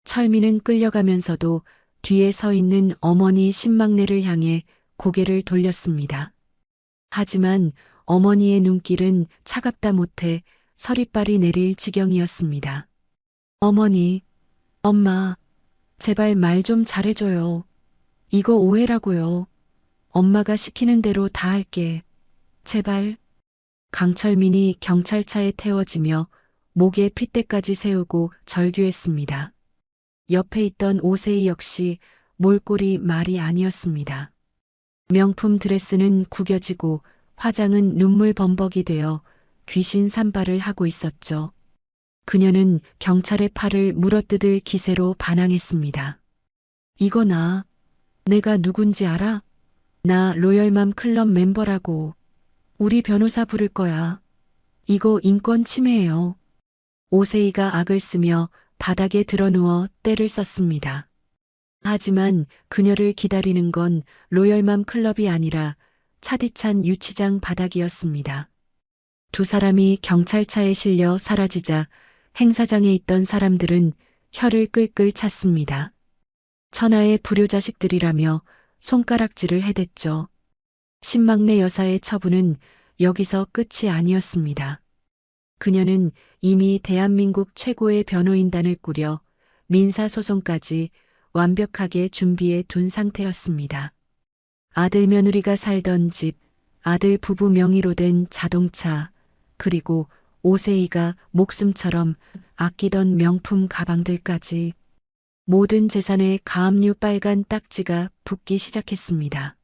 철민은 끌려가면서도 뒤에 서 있는 어머니 신망내를 향해 고개를 돌렸습니다. 하지만 어머니의 눈길은 차갑다 못해 서리빨이 내릴 지경이었습니다. 어머니, 엄마, 제발 말 좀 잘해줘요. 이거 오해라고요. 엄마가 시키는 대로 다 할게. 제발. 강철민이 경찰차에 태워지며 목에 핏대까지 세우고 절규했습니다. 옆에 있던 오세희 역시 몰골이 말이 아니었습니다. 명품 드레스는 구겨지고 화장은 눈물 범벅이 되어 귀신 산발을 하고 있었죠. 그녀는 경찰의 팔을 물어뜯을 기세로 반항했습니다. 이거 내가 누군지 알아? 나 로열맘 클럽 멤버라고. 우리 변호사 부를 거야. 이거 인권 침해예요. 오세희가 악을 쓰며 바닥에 드러누워 떼를 썼습니다. 하지만 그녀를 기다리는 건 로열맘 클럽이 아니라 차디찬 유치장 바닥이었습니다. 두 사람이 경찰차에 실려 사라지자 행사장에 있던 사람들은 혀를 끌끌 찼습니다. 천하의 불효자식들이라며 손가락질을 해댔죠. 신망내 여사의 처분은 여기서 끝이 아니었습니다. 그녀는 이미 대한민국 최고의 변호인단을 꾸려 민사소송까지 완벽하게 준비해 둔 상태였습니다. 아들 며느리가 살던 집, 아들 부부 명의로 된 자동차, 그리고 오세희가 목숨처럼 아끼던 명품 가방들까지 모든 재산에 가압류 빨간 딱지가 붙기 시작했습니다.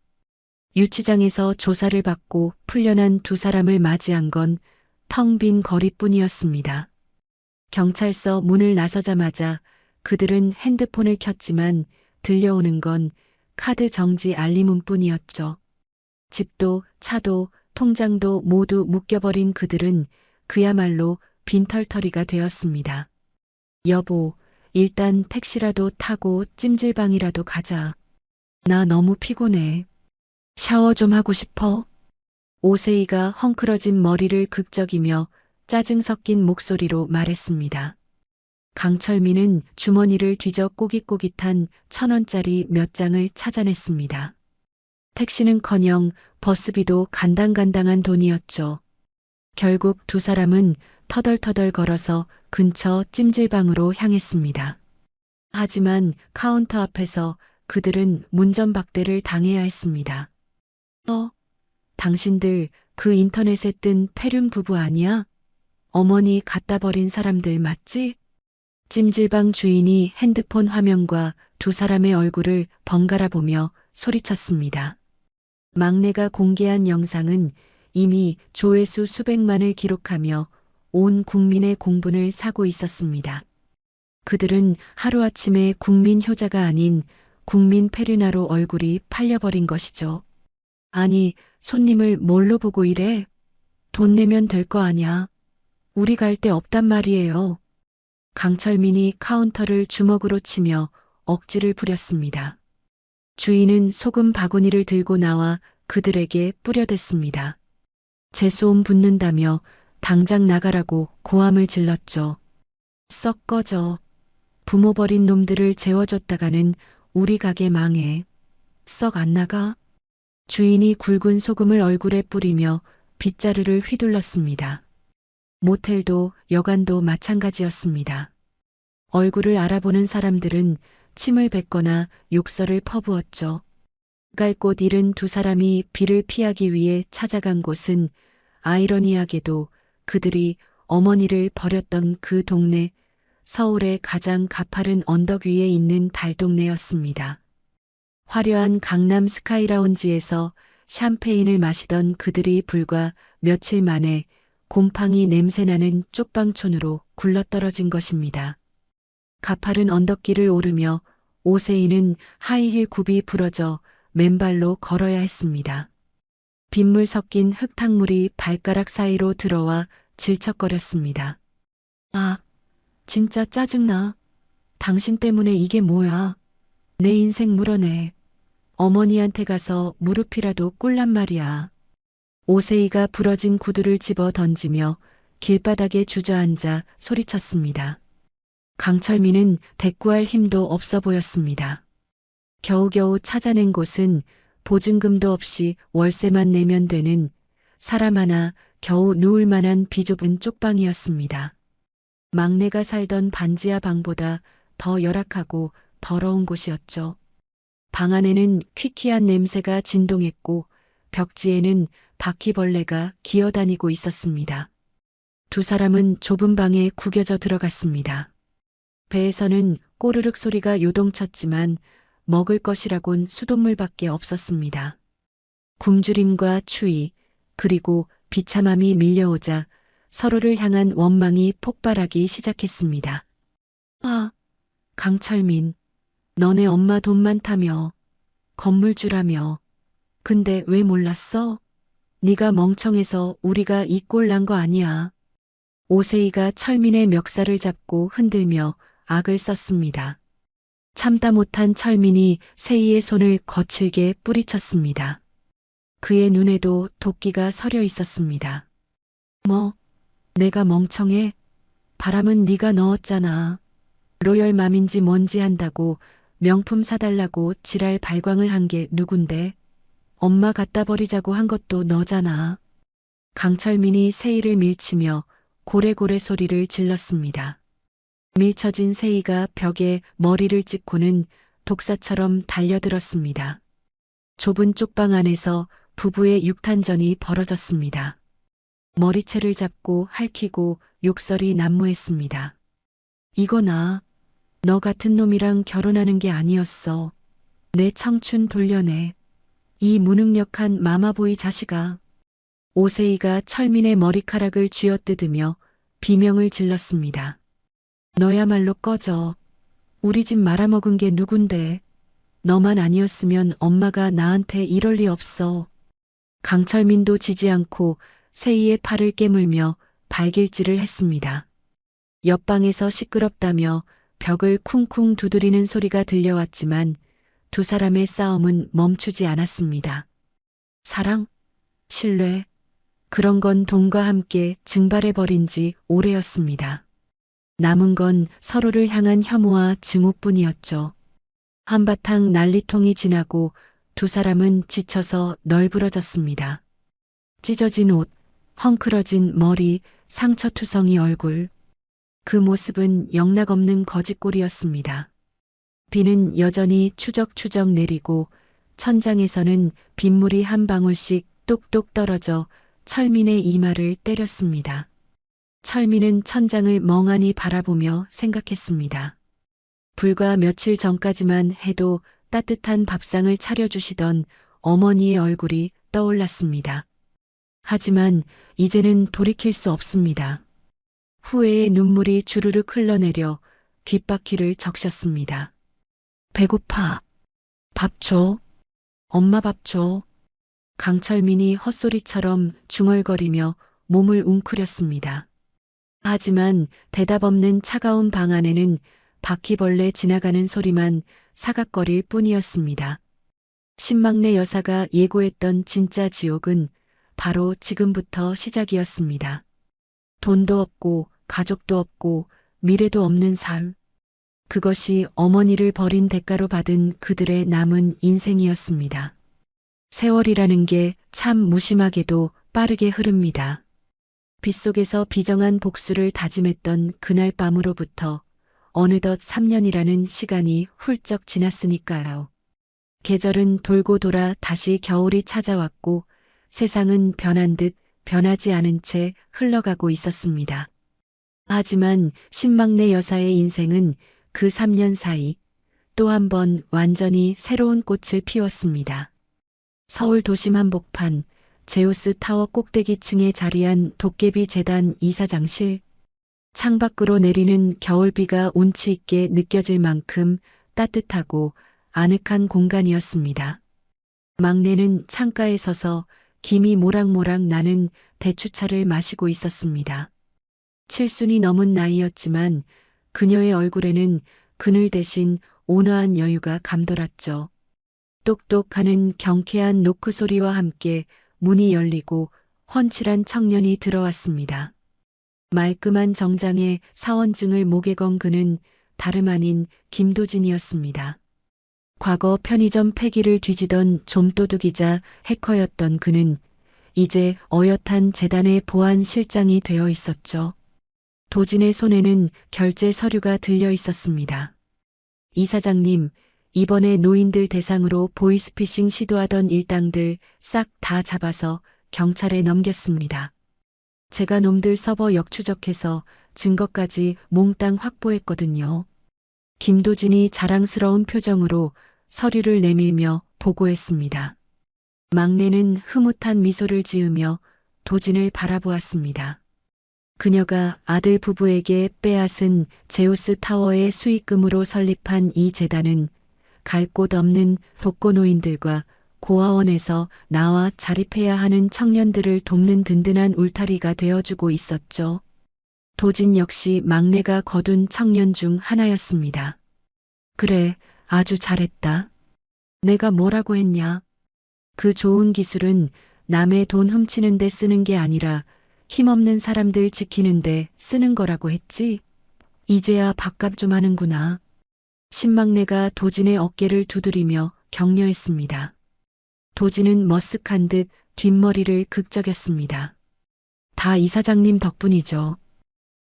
유치장에서 조사를 받고 풀려난 두 사람을 맞이한 건 텅 빈 거리뿐이었습니다. 경찰서 문을 나서자마자 그들은 핸드폰을 켰지만 들려오는 건 카드 정지 알림음뿐이었죠. 집도 차도 통장도 모두 묶여버린 그들은 그야말로 빈털터리가 되었습니다. 여보, 일단 택시라도 타고 찜질방이라도 가자. 나 너무 피곤해. 샤워 좀 하고 싶어. 오세희가 헝클어진 머리를 극적이며 짜증 섞인 목소리로 말했습니다. 강철민은 주머니를 뒤져 꼬깃꼬깃한 1,000원짜리 몇 장을 찾아냈습니다. 택시는커녕 버스비도 간당간당한 돈이었죠. 결국 두 사람은 터덜터덜 걸어서 근처 찜질방으로 향했습니다. 하지만 카운터 앞에서 그들은 문전박대를 당해야 했습니다. 당신들 그 인터넷에 뜬 폐륜 부부 아니야? 어머니 갖다 버린 사람들 맞지? 찜질방 주인이 핸드폰 화면과 두 사람의 얼굴을 번갈아 보며 소리쳤습니다. 막내가 공개한 영상은 이미 조회수 수백만을 기록하며 온 국민의 공분을 사고 있었습니다. 그들은 하루아침에 국민 효자가 아닌 국민 페르나로 얼굴이 팔려버린 것이죠. 아니, 손님을 뭘로 보고 이래? 돈 내면 될 거 아냐? 우리 갈 데 없단 말이에요. 강철민이 카운터를 주먹으로 치며 억지를 부렸습니다. 주인은 소금 바구니를 들고 나와 그들에게 뿌려댔습니다. 재수옴 붙는다며 당장 나가라고 고함을 질렀죠. 썩 꺼져. 부모 버린 놈들을 재워줬다가는 우리 가게 망해. 썩 안 나가? 주인이 굵은 소금을 얼굴에 뿌리며 빗자루를 휘둘렀습니다. 모텔도 여관도 마찬가지였습니다. 얼굴을 알아보는 사람들은 침을 뱉거나 욕설을 퍼부었죠. 갈 곳 잃은 두 사람이 비를 피하기 위해 찾아간 곳은 아이러니하게도 그들이 어머니를 버렸던 그 동네 서울의 가장 가파른 언덕 위에 있는 달동네였습니다. 화려한 강남 스카이라운지에서 샴페인을 마시던 그들이 불과 며칠 만에 곰팡이 냄새나는 쪽방촌으로 굴러떨어진 것입니다. 가파른 언덕길을 오르며 오세이는 하이힐 굽이 부러져 맨발로 걸어야 했습니다. 빗물 섞인 흙탕물이 발가락 사이로 들어와 질척거렸습니다. 아, 진짜 짜증나. 당신 때문에 이게 뭐야. 내 인생 물어내. 어머니한테 가서 무릎이라도 꿇란 말이야. 오세이가 부러진 구두를 집어 던지며 길바닥에 주저앉아 소리쳤습니다. 강철민은 대꾸할 힘도 없어 보였습니다. 겨우겨우 찾아낸 곳은 보증금도 없이 월세만 내면 되는 사람 하나 겨우 누울 만한 비좁은 쪽방이었습니다. 막내가 살던 반지하 방보다 더 열악하고 더러운 곳이었죠. 방 안에는 퀴퀴한 냄새가 진동했고 벽지에는 바퀴벌레가 기어다니고 있었습니다. 두 사람은 좁은 방에 구겨져 들어갔습니다. 배에서는 꼬르륵 소리가 요동쳤지만 먹을 것이라곤 수돗물밖에 없었습니다. 굶주림과 추위, 그리고 비참함이 밀려오자 서로를 향한 원망이 폭발하기 시작했습니다. 아, 강철민, 너네 엄마 돈 많다며, 건물주라며. 근데 왜 몰랐어? 네가 멍청해서 우리가 이 꼴 난 거 아니야. 오세이가 철민의 멱살을 잡고 흔들며 악을 썼습니다. 참다 못한 철민이 세이의 손을 거칠게 뿌리쳤습니다. 그의 눈에도 도끼가 서려 있었습니다. 뭐, 내가 멍청해? 바람은 네가 넣었잖아. 로열맘인지 뭔지 한다고 명품 사달라고 지랄 발광을 한 게 누군데? 엄마 갖다 버리자고 한 것도 너잖아. 강철민이 세이를 밀치며 고래고래 소리를 질렀습니다. 밀쳐진 세이가 벽에 머리를 찍고는 독사처럼 달려들었습니다. 좁은 쪽방 안에서 부부의 육탄전이 벌어졌습니다. 머리채를 잡고 핥히고 욕설이 난무했습니다. 이거 너 같은 놈이랑 결혼하는 게 아니었어. 내 청춘 돌려내. 이 무능력한 마마보이 자식아. 오세이가 철민의 머리카락을 쥐어뜯으며 비명을 질렀습니다. 너야말로 꺼져. 우리 집 말아먹은 게 누군데. 너만 아니었으면 엄마가 나한테 이럴 리 없어. 강철민도 지지 않고 세이의 팔을 깨물며 발길질을 했습니다. 옆방에서 시끄럽다며 벽을 쿵쿵 두드리는 소리가 들려왔지만 두 사람의 싸움은 멈추지 않았습니다. 사랑? 신뢰? 그런 건 돈과 함께 증발해버린 지 오래였습니다. 남은 건 서로를 향한 혐오와 증오뿐이었죠. 한바탕 난리통이 지나고 두 사람은 지쳐서 널브러졌습니다. 찢어진 옷, 헝클어진 머리, 상처투성이 얼굴. 그 모습은 영락없는 거짓골이었습니다. 비는 여전히 추적추적 내리고 천장에서는 빗물이 한 방울씩 똑똑 떨어져 철민의 이마를 때렸습니다. 철민은 천장을 멍하니 바라보며 생각했습니다. 불과 며칠 전까지만 해도 따뜻한 밥상을 차려주시던 어머니의 얼굴이 떠올랐습니다. 하지만 이제는 돌이킬 수 없습니다. 후회의 눈물이 주르륵 흘러내려 귓바퀴를 적셨습니다. 배고파. 밥 줘. 엄마 밥 줘. 강철민이 헛소리처럼 중얼거리며 몸을 웅크렸습니다. 하지만 대답 없는 차가운 방 안에는 바퀴벌레 지나가는 소리만 사각거릴 뿐이었습니다. 신막내 여사가 예고했던 진짜 지옥은 바로 지금부터 시작이었습니다. 돈도 없고 가족도 없고 미래도 없는 삶. 그것이 어머니를 버린 대가로 받은 그들의 남은 인생이었습니다. 세월이라는 게 참 무심하게도 빠르게 흐릅니다. 빗속에서 비정한 복수를 다짐했던 그날 밤으로부터 어느덧 3년이라는 시간이 훌쩍 지났으니까요. 계절은 돌고 돌아 다시 겨울이 찾아왔고 세상은 변한 듯 변하지 않은 채 흘러가고 있었습니다. 하지만 신막내 여사의 인생은 그 3년 사이 또 한 번 완전히 새로운 꽃을 피웠습니다. 서울 도심 한복판 제우스 타워 꼭대기층에 자리한 도깨비 재단 이사장실. 창밖으로 내리는 겨울비가 운치 있게 느껴질 만큼 따뜻하고 아늑한 공간이었습니다. 막내는 창가에 서서 김이 모락모락 나는 대추차를 마시고 있었습니다. 칠순이 넘은 나이였지만 그녀의 얼굴에는 그늘 대신 온화한 여유가 감돌았죠. 똑똑하는 경쾌한 노크 소리와 함께 문이 열리고 훤칠한 청년이 들어왔습니다. 말끔한 정장에 사원증을 목에 건 그는 다름 아닌 김도진이었습니다. 과거 편의점 폐기를 뒤지던 좀도둑이자 해커였던 그는 이제 어엿한 재단의 보안 실장이 되어 있었죠. 도진의 손에는 결제 서류가 들려 있었습니다. 이사장님, 이번에 노인들 대상으로 보이스피싱 시도하던 일당들 싹 다 잡아서 경찰에 넘겼습니다. 제가 놈들 서버 역추적해서 증거까지 몽땅 확보했거든요. 김도진이 자랑스러운 표정으로 서류를 내밀며 보고했습니다. 막내는 흐뭇한 미소를 지으며 도진을 바라보았습니다. 그녀가 아들 부부에게 빼앗은 제우스 타워의 수익금으로 설립한 이 재단은 갈 곳 없는 독거노인들과 고아원에서 나와 자립해야 하는 청년들을 돕는 든든한 울타리가 되어주고 있었죠. 도진 역시 막내가 거둔 청년 중 하나였습니다. 그래, 아주 잘했다. 내가 뭐라고 했냐? 그 좋은 기술은 남의 돈 훔치는 데 쓰는 게 아니라 힘없는 사람들 지키는데 쓰는 거라고 했지? 이제야 밥값 좀 하는구나. 신막내가 도진의 어깨를 두드리며 격려했습니다. 도진은 머쓱한 듯 뒷머리를 극적였습니다. 다 이사장님 덕분이죠.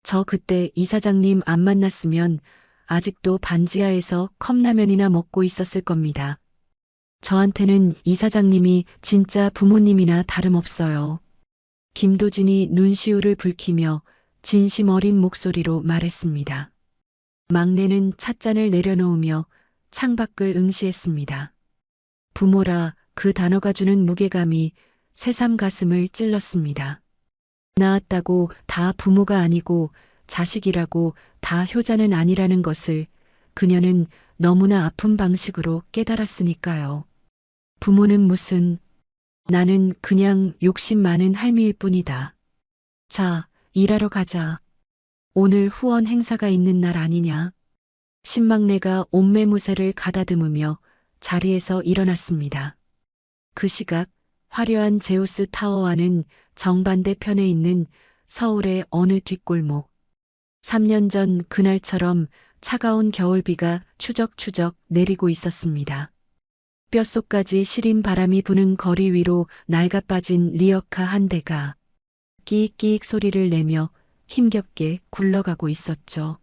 저 그때 이사장님 안 만났으면 아직도 반지하에서 컵라면이나 먹고 있었을 겁니다. 저한테는 이사장님이 진짜 부모님이나 다름없어요. 김도진이 눈시울을 붉히며 진심 어린 목소리로 말했습니다. 막내는 찻잔을 내려놓으며 창밖을 응시했습니다. 부모라 그 단어가 주는 무게감이 새삼 가슴을 찔렀습니다. 낳았다고 다 부모가 아니고 자식이라고 다 효자는 아니라는 것을 그녀는 너무나 아픈 방식으로 깨달았으니까요. 부모는 무슨, 나는 그냥 욕심 많은 할미일 뿐이다. 자, 일하러 가자. 오늘 후원 행사가 있는 날 아니냐. 신막내가 옷매무새를 가다듬으며 자리에서 일어났습니다. 그 시각 화려한 제우스 타워와는 정반대 편에 있는 서울의 어느 뒷골목. 3년 전 그날처럼 차가운 겨울비가 추적추적 내리고 있었습니다. 뼛속까지 시린 바람이 부는 거리 위로 낡아빠진 리어카 한 대가 끼익끼익 소리를 내며 힘겹게 굴러가고 있었죠.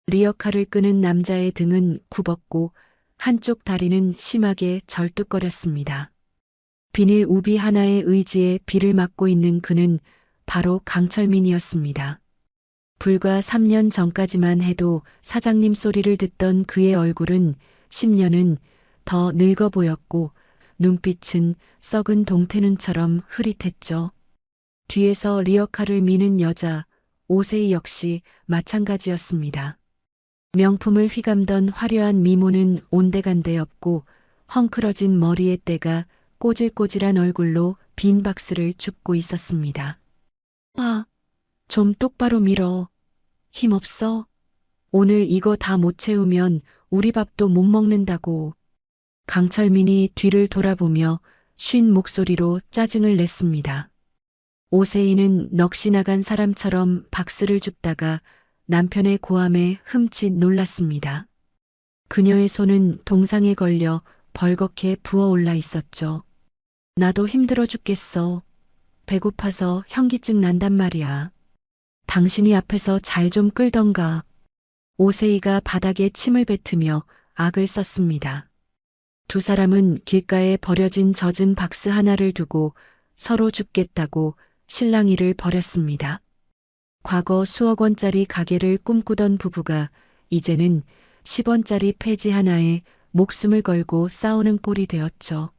리어카를 끄는 남자의 등은 굽었고 한쪽 다리는 심하게 절뚝거렸습니다. 비닐 우비 하나의 의지에 비를 맞고 있는 그는 바로 강철민이었습니다. 불과 3년 전까지만 해도 사장님 소리를 듣던 그의 얼굴은 10년은 더 늙어 보였고 눈빛은 썩은 동태눈처럼 흐릿했죠. 뒤에서 리어카를 미는 여자 오세희 역시 마찬가지였습니다. 명품을 휘감던 화려한 미모는 온데간데 없고 헝클어진 머리의 때가 꼬질꼬질한 얼굴로 빈 박스를 줍고 있었습니다. 아, 좀 똑바로 밀어. 힘없어? 오늘 이거 다 못 채우면 우리 밥도 못 먹는다고. 강철민이 뒤를 돌아보며 쉰 목소리로 짜증을 냈습니다. 오세희는 넋이 나간 사람처럼 박스를 줍다가 남편의 고함에 흠칫 놀랐습니다. 그녀의 손은 동상에 걸려 벌겋게 부어올라 있었죠. 나도 힘들어 죽겠어. 배고파서 현기증 난단 말이야. 당신이 앞에서 잘 좀 끌던가. 오세희가 바닥에 침을 뱉으며 악을 썼습니다. 두 사람은 길가에 버려진 젖은 박스 하나를 두고 서로 죽겠다고 실랑이를 벌였습니다. 과거 수억 원짜리 가게를 꿈꾸던 부부가 이제는 10원짜리 폐지 하나에 목숨을 걸고 싸우는 꼴이 되었죠.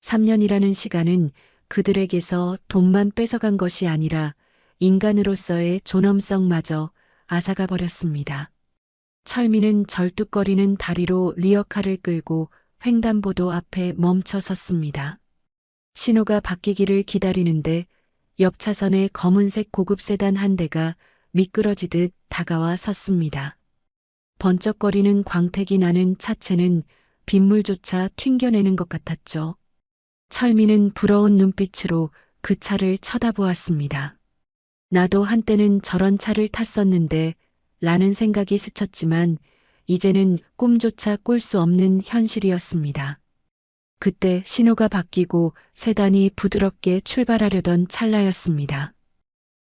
3년이라는 시간은 그들에게서 돈만 뺏어간 것이 아니라 인간으로서의 존엄성마저 앗아가 버렸습니다. 철민은 절뚝거리는 다리로 리어카를 끌고 횡단보도 앞에 멈춰 섰습니다. 신호가 바뀌기를 기다리는데 옆 차선에 검은색 고급 세단 한 대가 미끄러지듯 다가와 섰습니다. 번쩍거리는 광택이 나는 차체는 빗물조차 튕겨내는 것 같았죠. 철민은 부러운 눈빛으로 그 차를 쳐다보았습니다. 나도 한때는 저런 차를 탔었는데 라는 생각이 스쳤지만 이제는 꿈조차 꿀 수 없는 현실이었습니다. 그때 신호가 바뀌고 세단이 부드럽게 출발하려던 찰나였습니다.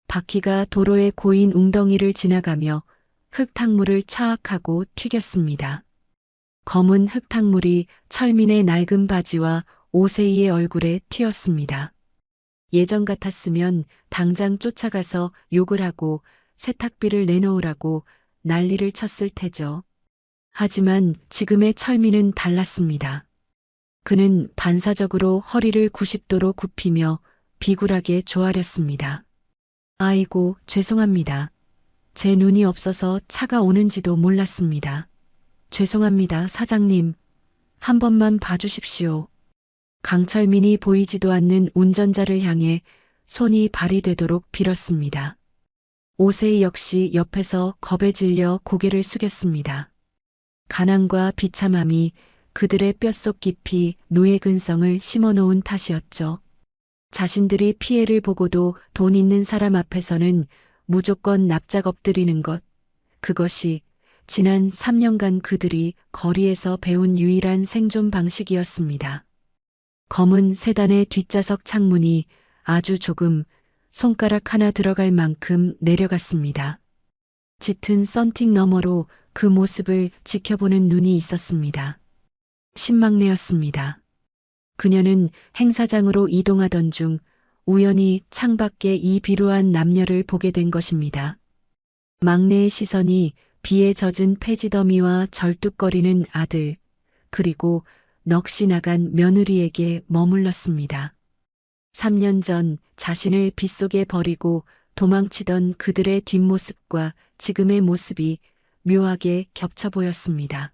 바퀴가 도로에 고인 웅덩이를 지나가며 흙탕물을 차악하고 튀겼습니다. 검은 흙탕물이 철민의 낡은 바지와 오세이의 얼굴에 튀었습니다. 예전 같았으면 당장 쫓아가서 욕을 하고 세탁비를 내놓으라고 난리를 쳤을 테죠. 하지만 지금의 철민은 달랐습니다. 그는 반사적으로 허리를 90도로 굽히며 비굴하게 조아렸습니다. 아이고, 죄송합니다. 제 눈이 없어서 차가 오는지도 몰랐습니다. 죄송합니다, 사장님. 한 번만 봐주십시오. 강철민이 보이지도 않는 운전자를 향해 손이 발이 되도록 빌었습니다. 오세이 역시 옆에서 겁에 질려 고개를 숙였습니다. 가난과 비참함이 그들의 뼛속 깊이 노예 근성을 심어놓은 탓이었죠. 자신들이 피해를 보고도 돈 있는 사람 앞에서는 무조건 납작 엎드리는 것, 그것이 지난 3년간 그들이 거리에서 배운 유일한 생존 방식이었습니다. 검은 세단의 뒷좌석 창문이 아주 조금 손가락 하나 들어갈 만큼 내려갔습니다. 짙은 썬팅 너머로 그 모습을 지켜보는 눈이 있었습니다. 신막내였습니다. 그녀는 행사장으로 이동하던 중 우연히 창밖에 이 비루한 남녀를 보게 된 것입니다. 막내의 시선이 비에 젖은 폐지더미와 절뚝거리는 아들, 그리고 넋이 나간 며느리에게 머물렀습니다. 3년 전 자신을 빗속에 버리고 도망치던 그들의 뒷모습과 지금의 모습이 묘하게 겹쳐 보였습니다.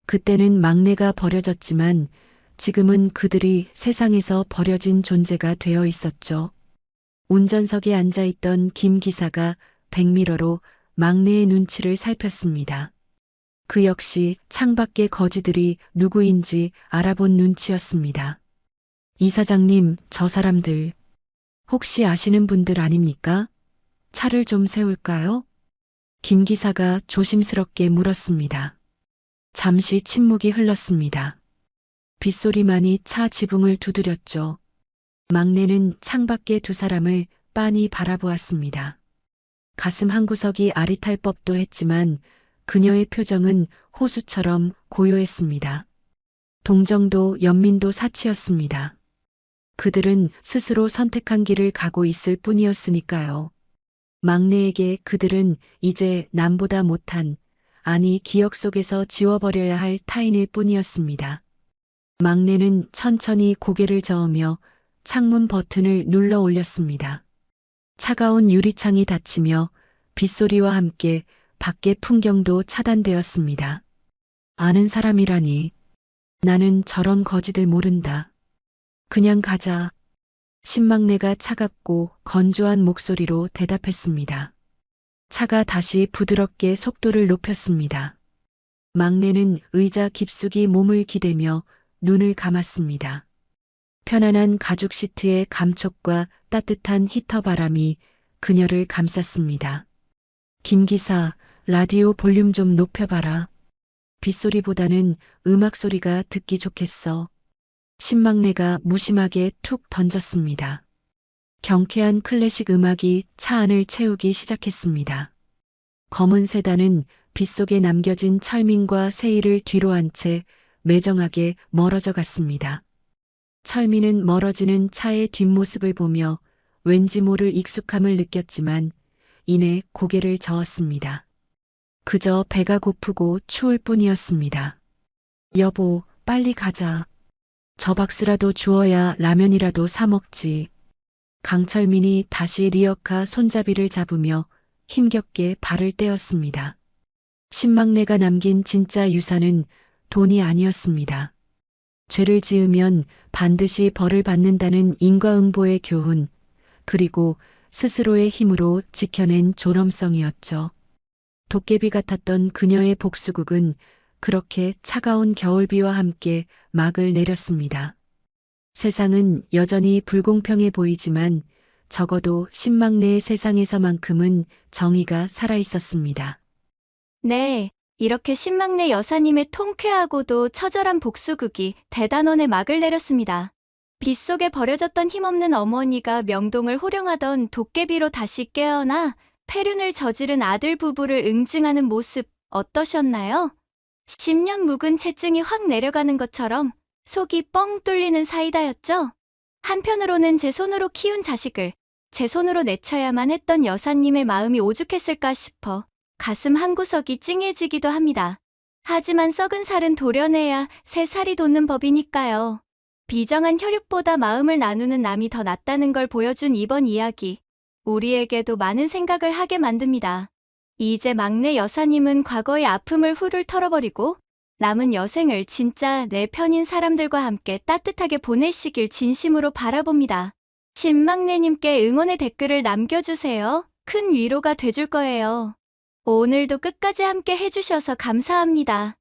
그때는 막내가 버려졌지만 지금은 그들이 세상에서 버려진 존재가 되어 있었죠. 운전석에 앉아있던 김 기사가 백미러로 막내의 눈치를 살폈습니다. 그 역시 창밖의 거지들이 누구인지 알아본 눈치였습니다. 이 사장님, 저 사람들 혹시 아시는 분들 아닙니까? 차를 좀 세울까요? 김 기사가 조심스럽게 물었습니다. 잠시 침묵이 흘렀습니다. 빗소리만이 차 지붕을 두드렸죠. 막내는 창밖의 두 사람을 빤히 바라보았습니다. 가슴 한구석이 아릿할 법도 했지만 그녀의 표정은 호수처럼 고요했습니다. 동정도 연민도 사치였습니다. 그들은 스스로 선택한 길을 가고 있을 뿐이었으니까요. 막내에게 그들은 이제 남보다 못한, 아니 기억 속에서 지워버려야 할 타인일 뿐이었습니다. 막내는 천천히 고개를 저으며 창문 버튼을 눌러 올렸습니다. 차가운 유리창이 닫히며 빗소리와 함께 밖의 풍경도 차단되었습니다. 아는 사람이라니. 나는 저런 거지들 모른다. 그냥 가자. 신막내가 차갑고 건조한 목소리로 대답했습니다. 차가 다시 부드럽게 속도를 높였습니다. 막내는 의자 깊숙이 몸을 기대며 눈을 감았습니다. 편안한 가죽 시트의 감촉과 따뜻한 히터 바람이 그녀를 감쌌습니다. 김 기사, 라디오 볼륨 좀 높여봐라. 빗소리보다는 음악 소리가 듣기 좋겠어. 신막내가 무심하게 툭 던졌습니다. 경쾌한 클래식 음악이 차 안을 채우기 시작했습니다. 검은 세단은 빗속에 남겨진 철민과 세이를 뒤로 한 채 매정하게 멀어져 갔습니다. 철민은 멀어지는 차의 뒷모습을 보며 왠지 모를 익숙함을 느꼈지만 인해 고개를 저었습니다. 그저 배가 고프고 추울 뿐이었습니다. 여보, 빨리 가자. 저 박스라도 주어야 라면이라도 사 먹지. 강철민이 다시 리어카 손잡이를 잡으며 힘겹게 발을 떼었습니다. 신막내가 남긴 진짜 유산은 돈이 아니었습니다. 죄를 지으면 반드시 벌을 받는다는 인과응보의 교훈, 그리고 스스로의 힘으로 지켜낸 존엄성이었죠. 도깨비 같았던 그녀의 복수극은 그렇게 차가운 겨울비와 함께 막을 내렸습니다. 세상은 여전히 불공평해 보이지만 적어도 신막내의 세상에서만큼은 정의가 살아있었습니다. 네, 이렇게 신막내 여사님의 통쾌하고도 처절한 복수극이 대단원의 막을 내렸습니다. 빗속에 버려졌던 힘없는 어머니가 명동을 호령하던 도깨비로 다시 깨어나 폐륜을 저지른 아들 부부를 응징하는 모습 어떠셨나요? 10년 묵은 채증이 확 내려가는 것처럼 속이 뻥 뚫리는 사이다였죠? 한편으로는 제 손으로 키운 자식을 제 손으로 내쳐야만 했던 여사님의 마음이 오죽했을까 싶어 가슴 한구석이 찡해지기도 합니다. 하지만 썩은 살은 도려내야 새 살이 돋는 법이니까요. 비정한 혈육보다 마음을 나누는 남이 더 낫다는 걸 보여준 이번 이야기. 우리에게도 많은 생각을 하게 만듭니다. 이제 막내 여사님은 과거의 아픔을 훌훌 털어버리고 남은 여생을 진짜 내 편인 사람들과 함께 따뜻하게 보내시길 진심으로 바라봅니다. 신막내님께 응원의 댓글을 남겨주세요. 큰 위로가 돼줄 거예요. 오늘도 끝까지 함께 해주셔서 감사합니다.